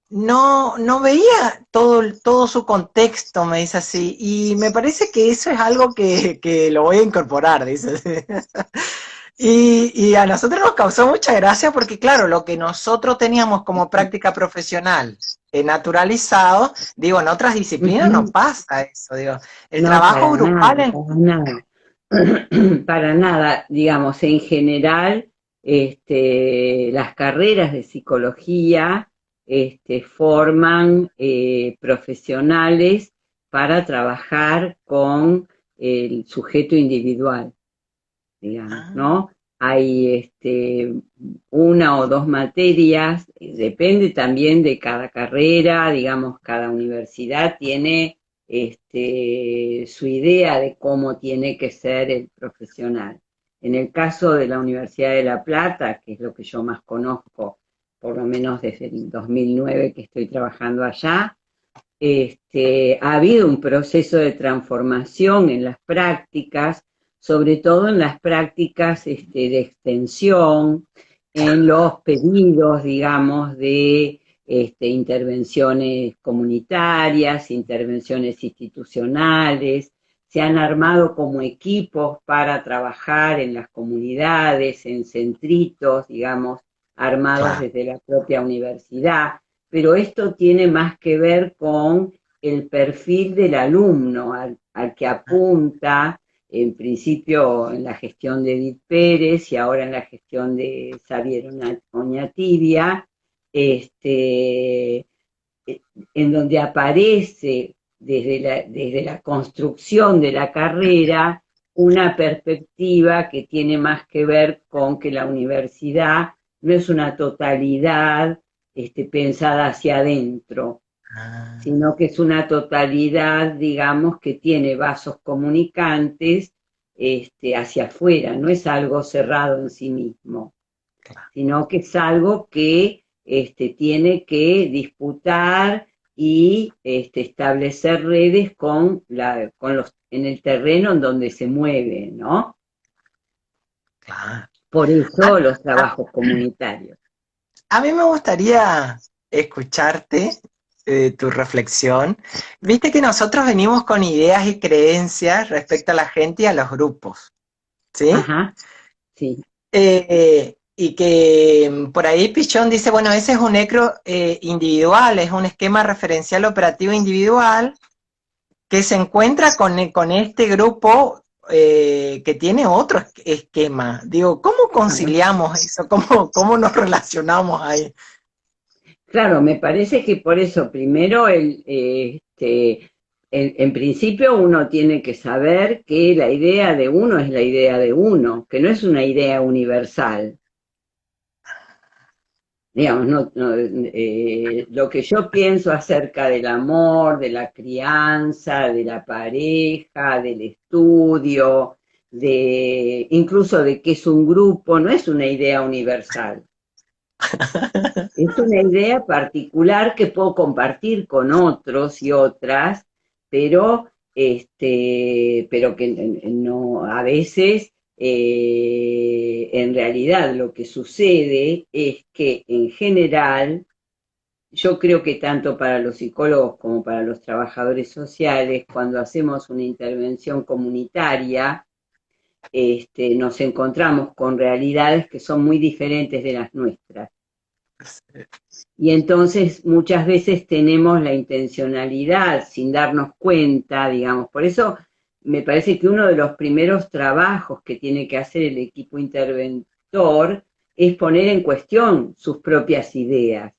no veía todo su contexto, me dice así, y me parece que eso es algo que lo voy a incorporar, dice así. Y a nosotros nos causó mucha gracia porque, claro, lo que nosotros teníamos como práctica profesional naturalizado, digo, en otras disciplinas no Ujú. pasa eso, digo, el No, trabajo grupal para nada. Para nada, digamos, en general, las carreras de psicología forman profesionales para trabajar con el sujeto individual, digamos, Ah, ¿no? Hay una o dos materias, depende también de cada carrera, digamos, cada universidad tiene su idea de cómo tiene que ser el profesional. En el caso de la Universidad de La Plata, que es lo que yo más conozco, por lo menos desde el 2009 que estoy trabajando allá, ha habido un proceso de transformación en las prácticas, sobre todo en las prácticas de extensión, en los pedidos, digamos, de intervenciones comunitarias, intervenciones institucionales, se han armado como equipos para trabajar en las comunidades, en centritos, digamos, armados claro. desde la propia universidad, pero esto tiene más que ver con el perfil del alumno al que apunta, en principio en la gestión de Edith Pérez y ahora en la gestión de Xavier Oñatibia, este, en donde aparece desde la construcción de la carrera una perspectiva que tiene más que ver con que la universidad no es una totalidad pensada hacia adentro, Ah, sino que es una totalidad, digamos, que tiene vasos comunicantes hacia afuera, no es algo cerrado en sí mismo, claro. sino que es algo que tiene que disputar y establecer redes en el terreno en donde se mueve, ¿no? Claro. Por A, eso los a- trabajos comunitarios. a mí me gustaría escucharte tu reflexión. Viste que nosotros venimos con ideas y creencias respecto a la gente y a los grupos, ¿sí? Ajá, sí. Y que por ahí Pichón dice, bueno, ese es un ECRO individual, es un esquema referencial operativo individual que se encuentra con este grupo que tiene otro esquema. Digo, ¿cómo Claro. conciliamos eso? ¿Cómo nos relacionamos ahí? Claro, me parece que por eso primero en principio uno tiene que saber que la idea de uno es la idea de uno, que no es una idea universal. digamos, lo que yo pienso acerca del amor, de la crianza, de la pareja, del estudio, incluso de qué es un grupo, no es una idea universal. Es una idea particular que puedo compartir con otros y otras, pero, pero que no, a veces, en realidad lo que sucede es que en general, yo creo que tanto para los psicólogos como para los trabajadores sociales, cuando hacemos una intervención comunitaria, nos encontramos con realidades que son muy diferentes de las nuestras. Y entonces muchas veces tenemos la intencionalidad sin darnos cuenta, digamos. Por eso me parece que uno de los primeros trabajos que tiene que hacer el equipo interventor es poner en cuestión sus propias ideas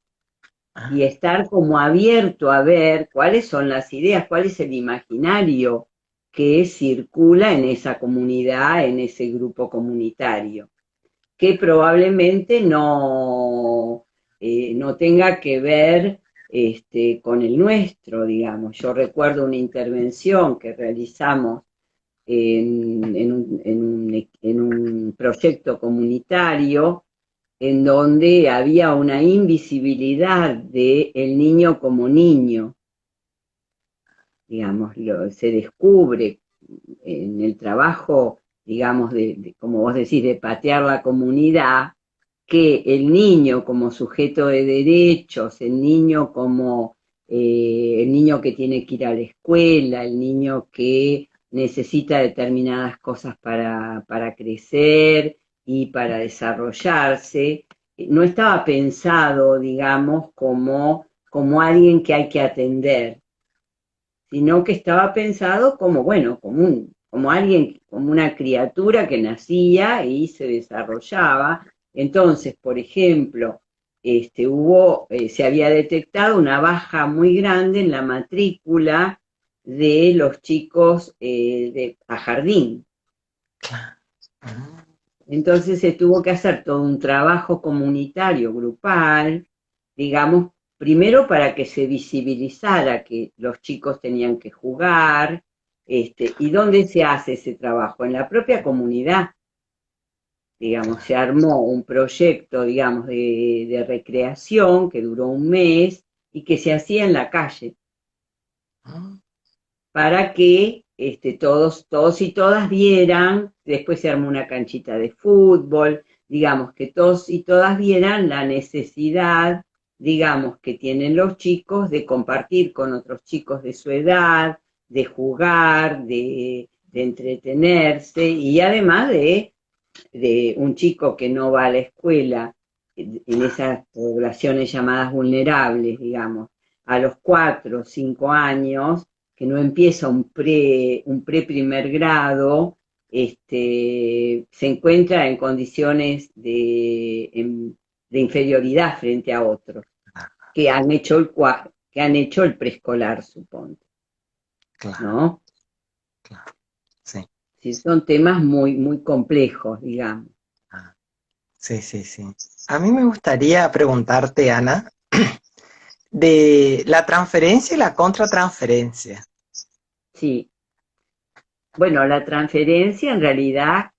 y estar como abierto a ver cuáles son las ideas, cuál es el imaginario que circula en esa comunidad, en ese grupo comunitario, que probablemente no tenga que ver con el nuestro, digamos. Yo recuerdo una intervención que realizamos en un proyecto comunitario en donde había una invisibilidad del niño como niño, digamos, se descubre en el trabajo, digamos, como vos decís, de patear la comunidad, que el niño como sujeto de derechos, el niño que tiene que ir a la escuela, el niño que necesita determinadas cosas para crecer y para desarrollarse, no estaba pensado, digamos, como alguien que hay que atender, sino que estaba pensado como, bueno, como alguien, como una criatura que nacía y se desarrollaba. Entonces, por ejemplo, se había detectado una baja muy grande en la matrícula de los chicos a jardín. Entonces se tuvo que hacer todo un trabajo comunitario, grupal, digamos, primero para que se visibilizara que los chicos tenían que jugar, ¿y dónde se hace ese trabajo? En la propia comunidad, digamos, se armó un proyecto, digamos, de recreación que duró un mes y que se hacía en la calle para que todos y todas vieran, después se armó una canchita de fútbol, digamos, que todos y todas vieran la necesidad, digamos, que tienen los chicos de compartir con otros chicos de su edad, de jugar, de entretenerse, y además de un chico que no va a la escuela en esas poblaciones llamadas vulnerables, digamos, a los 4 o 5 años, que no empieza un pre primer grado, se encuentra en condiciones de inferioridad frente a otros que han hecho que han hecho el preescolar, supongo, Claro, ¿no? claro, sí. Sí, son temas muy, muy complejos, digamos. Ah, sí, sí, sí. A mí me gustaría preguntarte, Ana, de la transferencia y la contratransferencia. Sí. Bueno, la transferencia en realidad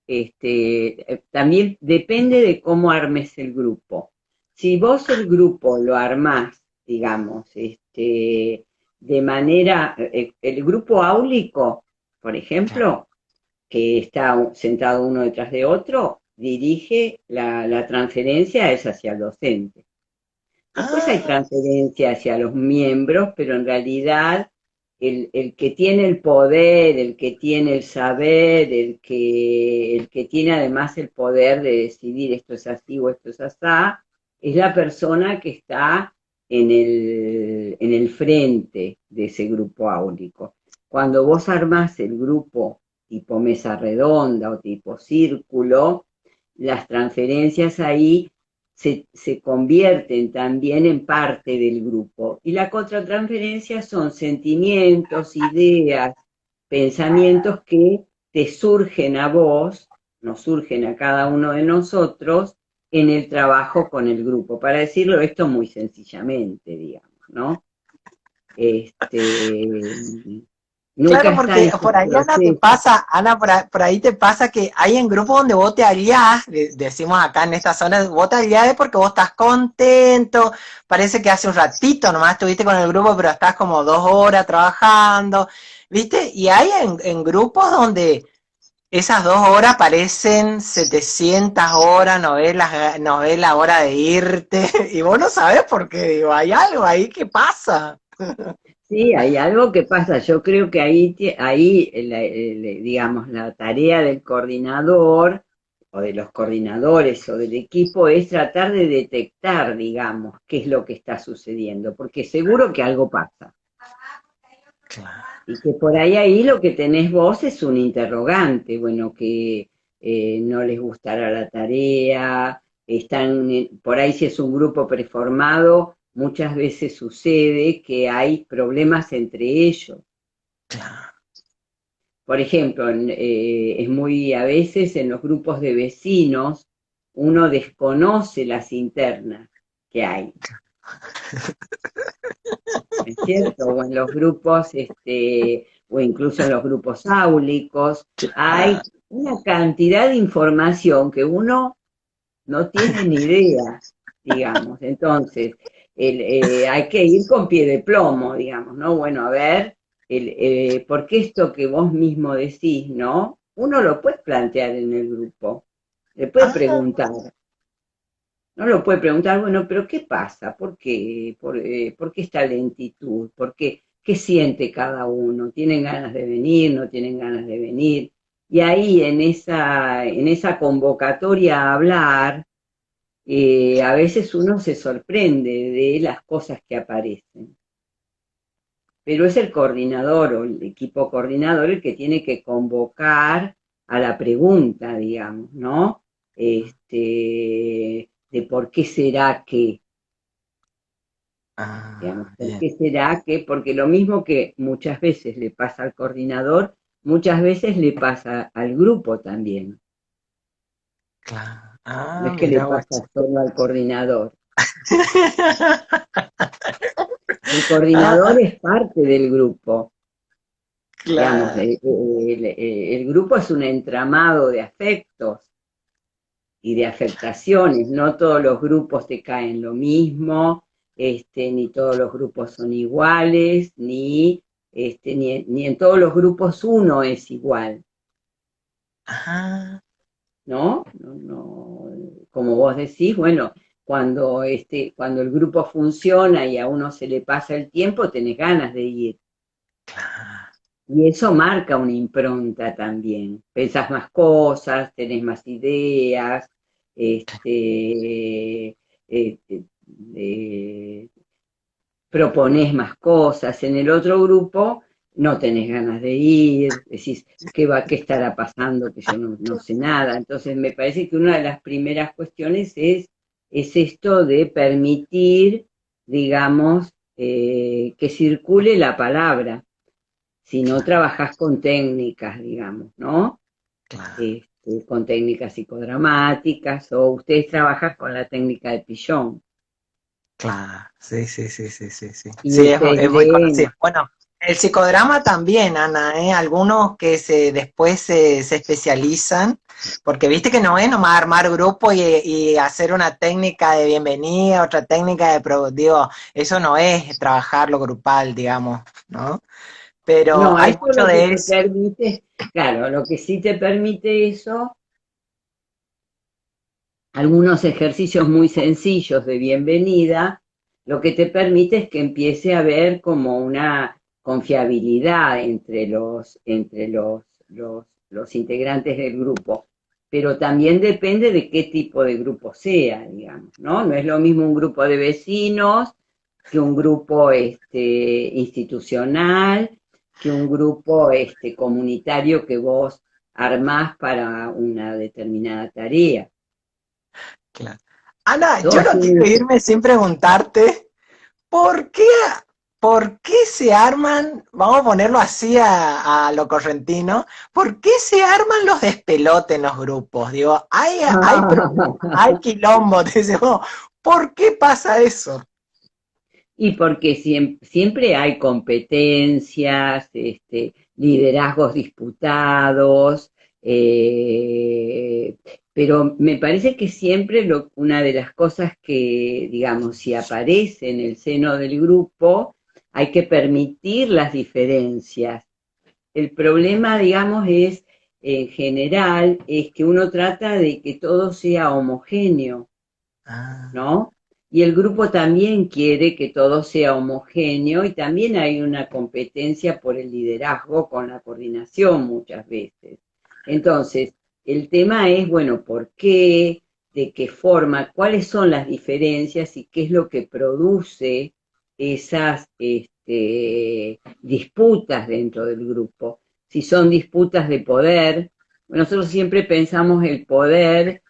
también depende de cómo armes el grupo. Si vos el grupo lo armás, digamos, de manera, el grupo áulico, por ejemplo, que está sentado uno detrás de otro, dirige la transferencia es hacia el docente. Después hay Ah, transferencia hacia los miembros, pero en realidad el que tiene el poder, el que tiene el saber, el que tiene además el poder de decidir esto es así o esto es asá, es la persona que está en el frente de ese grupo áulico. Cuando vos armás el grupo tipo mesa redonda o tipo círculo, las transferencias ahí se convierten también en parte del grupo. Y la contratransferencia son sentimientos, ideas, pensamientos que te surgen a vos, nos surgen a cada uno de nosotros, en el trabajo con el grupo, para decirlo esto muy sencillamente, digamos, ¿no? Este, nunca Claro, está en porque su por ahí, Ana, te proceso. pasa, Ana, por ahí te pasa que hay en grupos donde vos te aliás, decimos acá en esta zona, vos te aliás porque vos estás contento, parece que hace un ratito nomás estuviste con el grupo, pero estás como 2 horas trabajando, ¿viste? Y hay en grupos donde esas 2 horas parecen 700 horas, no ves la hora de irte, y vos no sabés por qué, digo, hay algo ahí que pasa. Sí, hay algo que pasa. Yo creo que ahí digamos, la tarea del coordinador o de los coordinadores o del equipo es tratar de detectar, digamos, qué es lo que está sucediendo, porque seguro que algo pasa. Claro. Y que por ahí lo que tenés vos es un interrogante, bueno, que no les gustará la tarea, por ahí si es un grupo preformado, muchas veces sucede que hay problemas entre ellos. Por ejemplo, es muy a veces en los grupos de vecinos uno desconoce las internas que hay, ¿no es cierto? O en los grupos, o incluso en los grupos áulicos, hay una cantidad de información que uno no tiene ni idea, digamos. Entonces, hay que ir con pie de plomo, digamos, ¿no? Bueno, a ver, ¿por qué esto que vos mismo decís, ¿no? Uno lo puede plantear en el grupo, le puede Ah, preguntar, no lo puede preguntar, bueno, pero ¿qué pasa? ¿Por qué? ¿Por qué esta lentitud? ¿Por qué? ¿Qué siente cada uno? ¿Tienen ganas de venir? ¿No tienen ganas de venir? Y ahí en esa convocatoria a hablar, a veces uno se sorprende de las cosas que aparecen. Pero es el coordinador o el equipo coordinador el que tiene que convocar a la pregunta, digamos, ¿no? De por qué será que, digamos, por bien, qué será que, porque lo mismo que muchas veces le pasa al coordinador, muchas veces le pasa al grupo también. claro. No Ah, es que le mira vos. pasa solo al coordinador. El Ah, coordinador es parte del grupo. Digamos, claro. el grupo es un entramado de afectos y de afectaciones. No todos los grupos te caen lo mismo, ni todos los grupos son iguales, ni en todos los grupos uno es igual, Ah, ¿no? Como vos decís, bueno, cuando el grupo funciona y a uno se le pasa el tiempo, tenés ganas de ir. claro. Y eso marca una impronta también. Pensás más cosas, tenés más ideas, este, eh, eh, proponés más cosas. En el otro grupo no tenés ganas de ir, decís, qué estará pasando? Que yo no sé nada. Entonces me parece que una de las primeras cuestiones es esto de permitir, digamos, que circule la palabra si no Claro, trabajas con técnicas, digamos, ¿no? claro, Con técnicas psicodramáticas, o ustedes trabajan con la técnica de Pillón, claro. Sí, sí, sí, sí, sí, sí. y Sí, ustedes es muy conocido. leen. Bueno, el psicodrama también, Ana, ¿eh? Algunos que después se especializan, porque viste que no es nomás armar grupo y hacer una técnica de bienvenida, otra técnica de, digo, eso no es trabajar lo grupal, digamos, ¿no? Pero No, hay eso mucho lo que de te eso. permite, claro, lo que sí te permite eso, algunos ejercicios muy sencillos de bienvenida, lo que te permite es que empiece a haber como una confiabilidad entre los integrantes del grupo. Pero también depende de qué tipo de grupo sea, digamos, ¿no? No es lo mismo un grupo de vecinos que un grupo institucional, que un grupo comunitario que vos armás para una determinada tarea. Claro. Ana, yo Todo no quiero tiene. irme sin preguntarte, ¿por qué? ¿por qué se arman, vamos a ponerlo así a lo correntino, ¿por qué se arman los despelotes en los grupos? Digo, hay problemas, hay quilombo, te dice, "Oh, ¿por qué pasa eso?" Y porque siempre hay competencias, liderazgos disputados, eh, pero me parece que siempre una de las cosas que, digamos, si aparece en el seno del grupo, hay que permitir las diferencias. El problema, digamos, es, en general, es que uno trata de que todo sea homogéneo, Ah, ¿no? Y el grupo también quiere que todo sea homogéneo y también hay una competencia por el liderazgo con la coordinación muchas veces. Entonces, el tema es, bueno, ¿por qué? ¿De qué forma? ¿Cuáles son las diferencias y qué es lo que produce esas disputas dentro del grupo? Si son disputas de poder, nosotros siempre pensamos el poder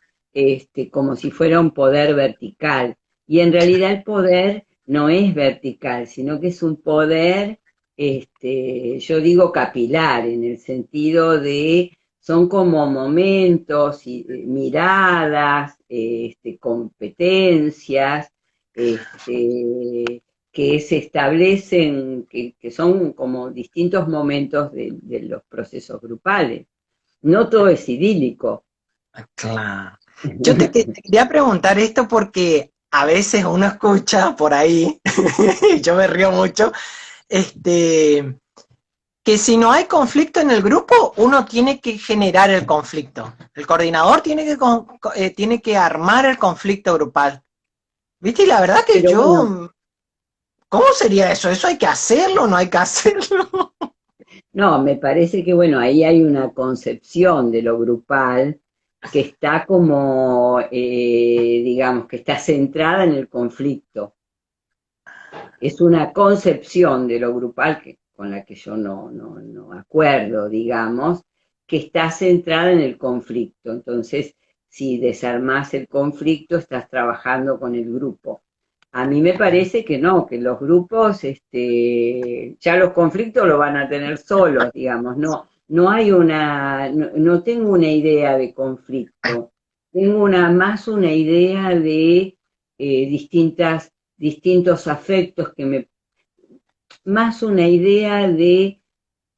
como si fuera un poder vertical. Y en realidad el poder no es vertical, sino que es un poder, yo digo capilar, en el sentido de, son como momentos, y, miradas, competencias, que se establecen, que son como distintos momentos de los procesos grupales. No todo es idílico. claro. Te quería preguntar esto porque a veces uno escucha por ahí, y yo me río mucho, este, que si no hay conflicto en el grupo, uno tiene que generar el conflicto. El coordinador tiene que armar el conflicto grupal. ¿Viste? Y la verdad que Pero bueno, ¿cómo sería eso? ¿Eso hay que hacerlo o no hay que hacerlo? no, me parece que bueno, ahí hay una concepción de lo grupal que está como, digamos, que está centrada en el conflicto. Es una concepción de lo grupal con la que yo no acuerdo, digamos, que está centrada en el conflicto. Entonces, si desarmás el conflicto, estás trabajando con el grupo. A mí me parece que no, que los grupos, ya los conflictos lo van a tener solos, digamos, no hay no tengo una idea de conflicto, tengo más una idea de distintos afectos más una idea de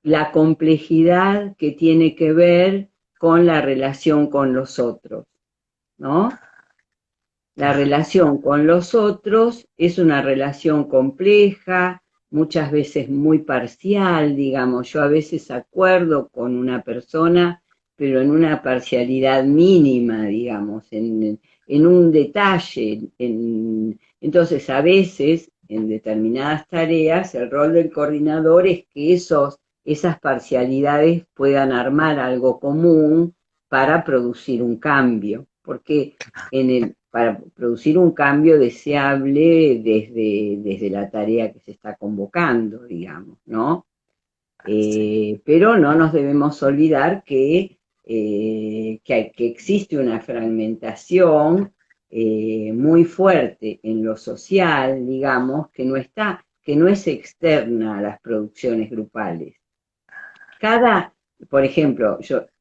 la complejidad que tiene que ver con la relación con los otros, ¿no? La relación con los otros es una relación compleja, muchas veces muy parcial, digamos. Yo a veces acuerdo con una persona, pero en una parcialidad mínima, digamos, en un detalle. Entonces, a veces, en determinadas tareas, el rol del coordinador es que esas parcialidades puedan armar algo común para producir un cambio. Porque para producir un cambio deseable desde la tarea que se está convocando, digamos, ¿no? Pero no nos debemos olvidar que existe una fragmentación muy fuerte en lo social, digamos, que no es externa a las producciones grupales. Por ejemplo,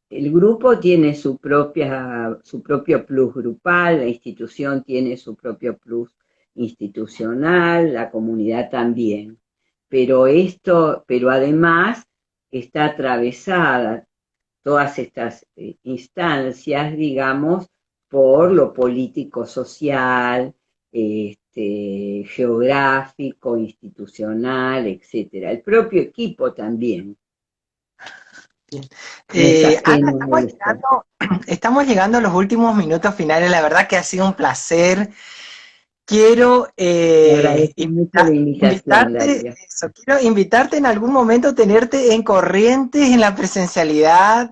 el grupo tiene su propio plus grupal, la institución tiene su propio plus institucional, la comunidad también. Pero además está atravesada todas estas instancias, digamos, por lo político social, geográfico, institucional, etcétera. El propio equipo también. Bien. No es Ana, ajeno a esto. estamos llegando a los últimos minutos finales. La verdad que ha sido un placer. Quiero Te agradezco mucho la invitación, invitarte, Darío. quiero invitarte en algún momento, tenerte en Corrientes, en la presencialidad,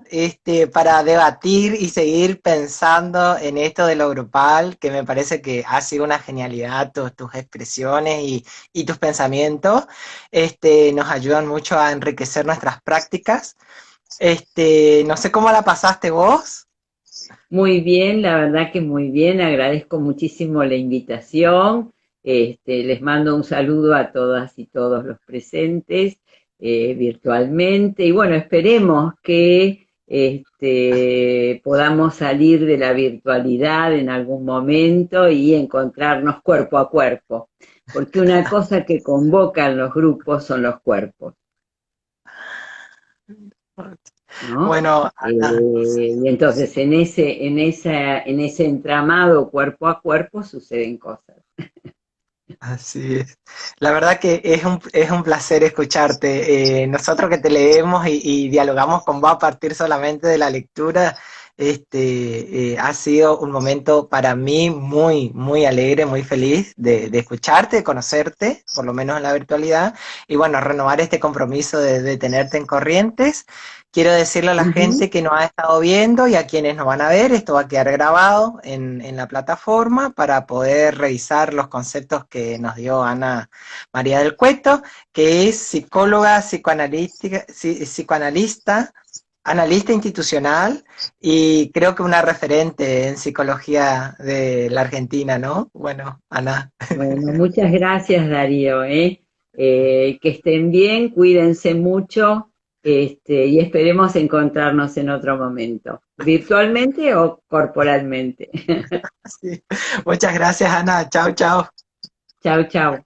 para debatir y seguir pensando en esto de lo grupal, que me parece que ha sido una genialidad tus expresiones y tus pensamientos. Nos ayudan mucho a enriquecer nuestras prácticas. No sé cómo la pasaste vos. Muy bien, la verdad que muy bien. Agradezco muchísimo la invitación Les mando un saludo a todas y todos los presentes virtualmente. Y bueno, esperemos que podamos salir de la virtualidad en algún momento y encontrarnos cuerpo a cuerpo, porque una cosa que convocan los grupos son los cuerpos, ¿no? Bueno, Ana, Y entonces en ese entramado cuerpo a cuerpo suceden cosas. así es. La verdad que es un placer escucharte. Nosotros que te leemos y dialogamos con vos a partir solamente de la lectura, ha sido un momento para mí muy, muy alegre, muy feliz de escucharte, de conocerte, por lo menos en la virtualidad, y bueno, renovar este compromiso de tenerte en Corrientes. Quiero decirle a la Ujú. gente que nos ha estado viendo y a quienes nos van a ver, esto va a quedar grabado en la plataforma para poder revisar los conceptos que nos dio Ana María del Cueto, que es psicóloga, psicoanalista, analista institucional y creo que una referente en psicología de la Argentina, ¿no? Bueno, Ana. Bueno, muchas gracias, Darío, ¿eh? Que estén bien, cuídense mucho, y esperemos encontrarnos en otro momento, virtualmente o corporalmente. Sí. Muchas gracias, Ana. Chao, chao. Chau, chau.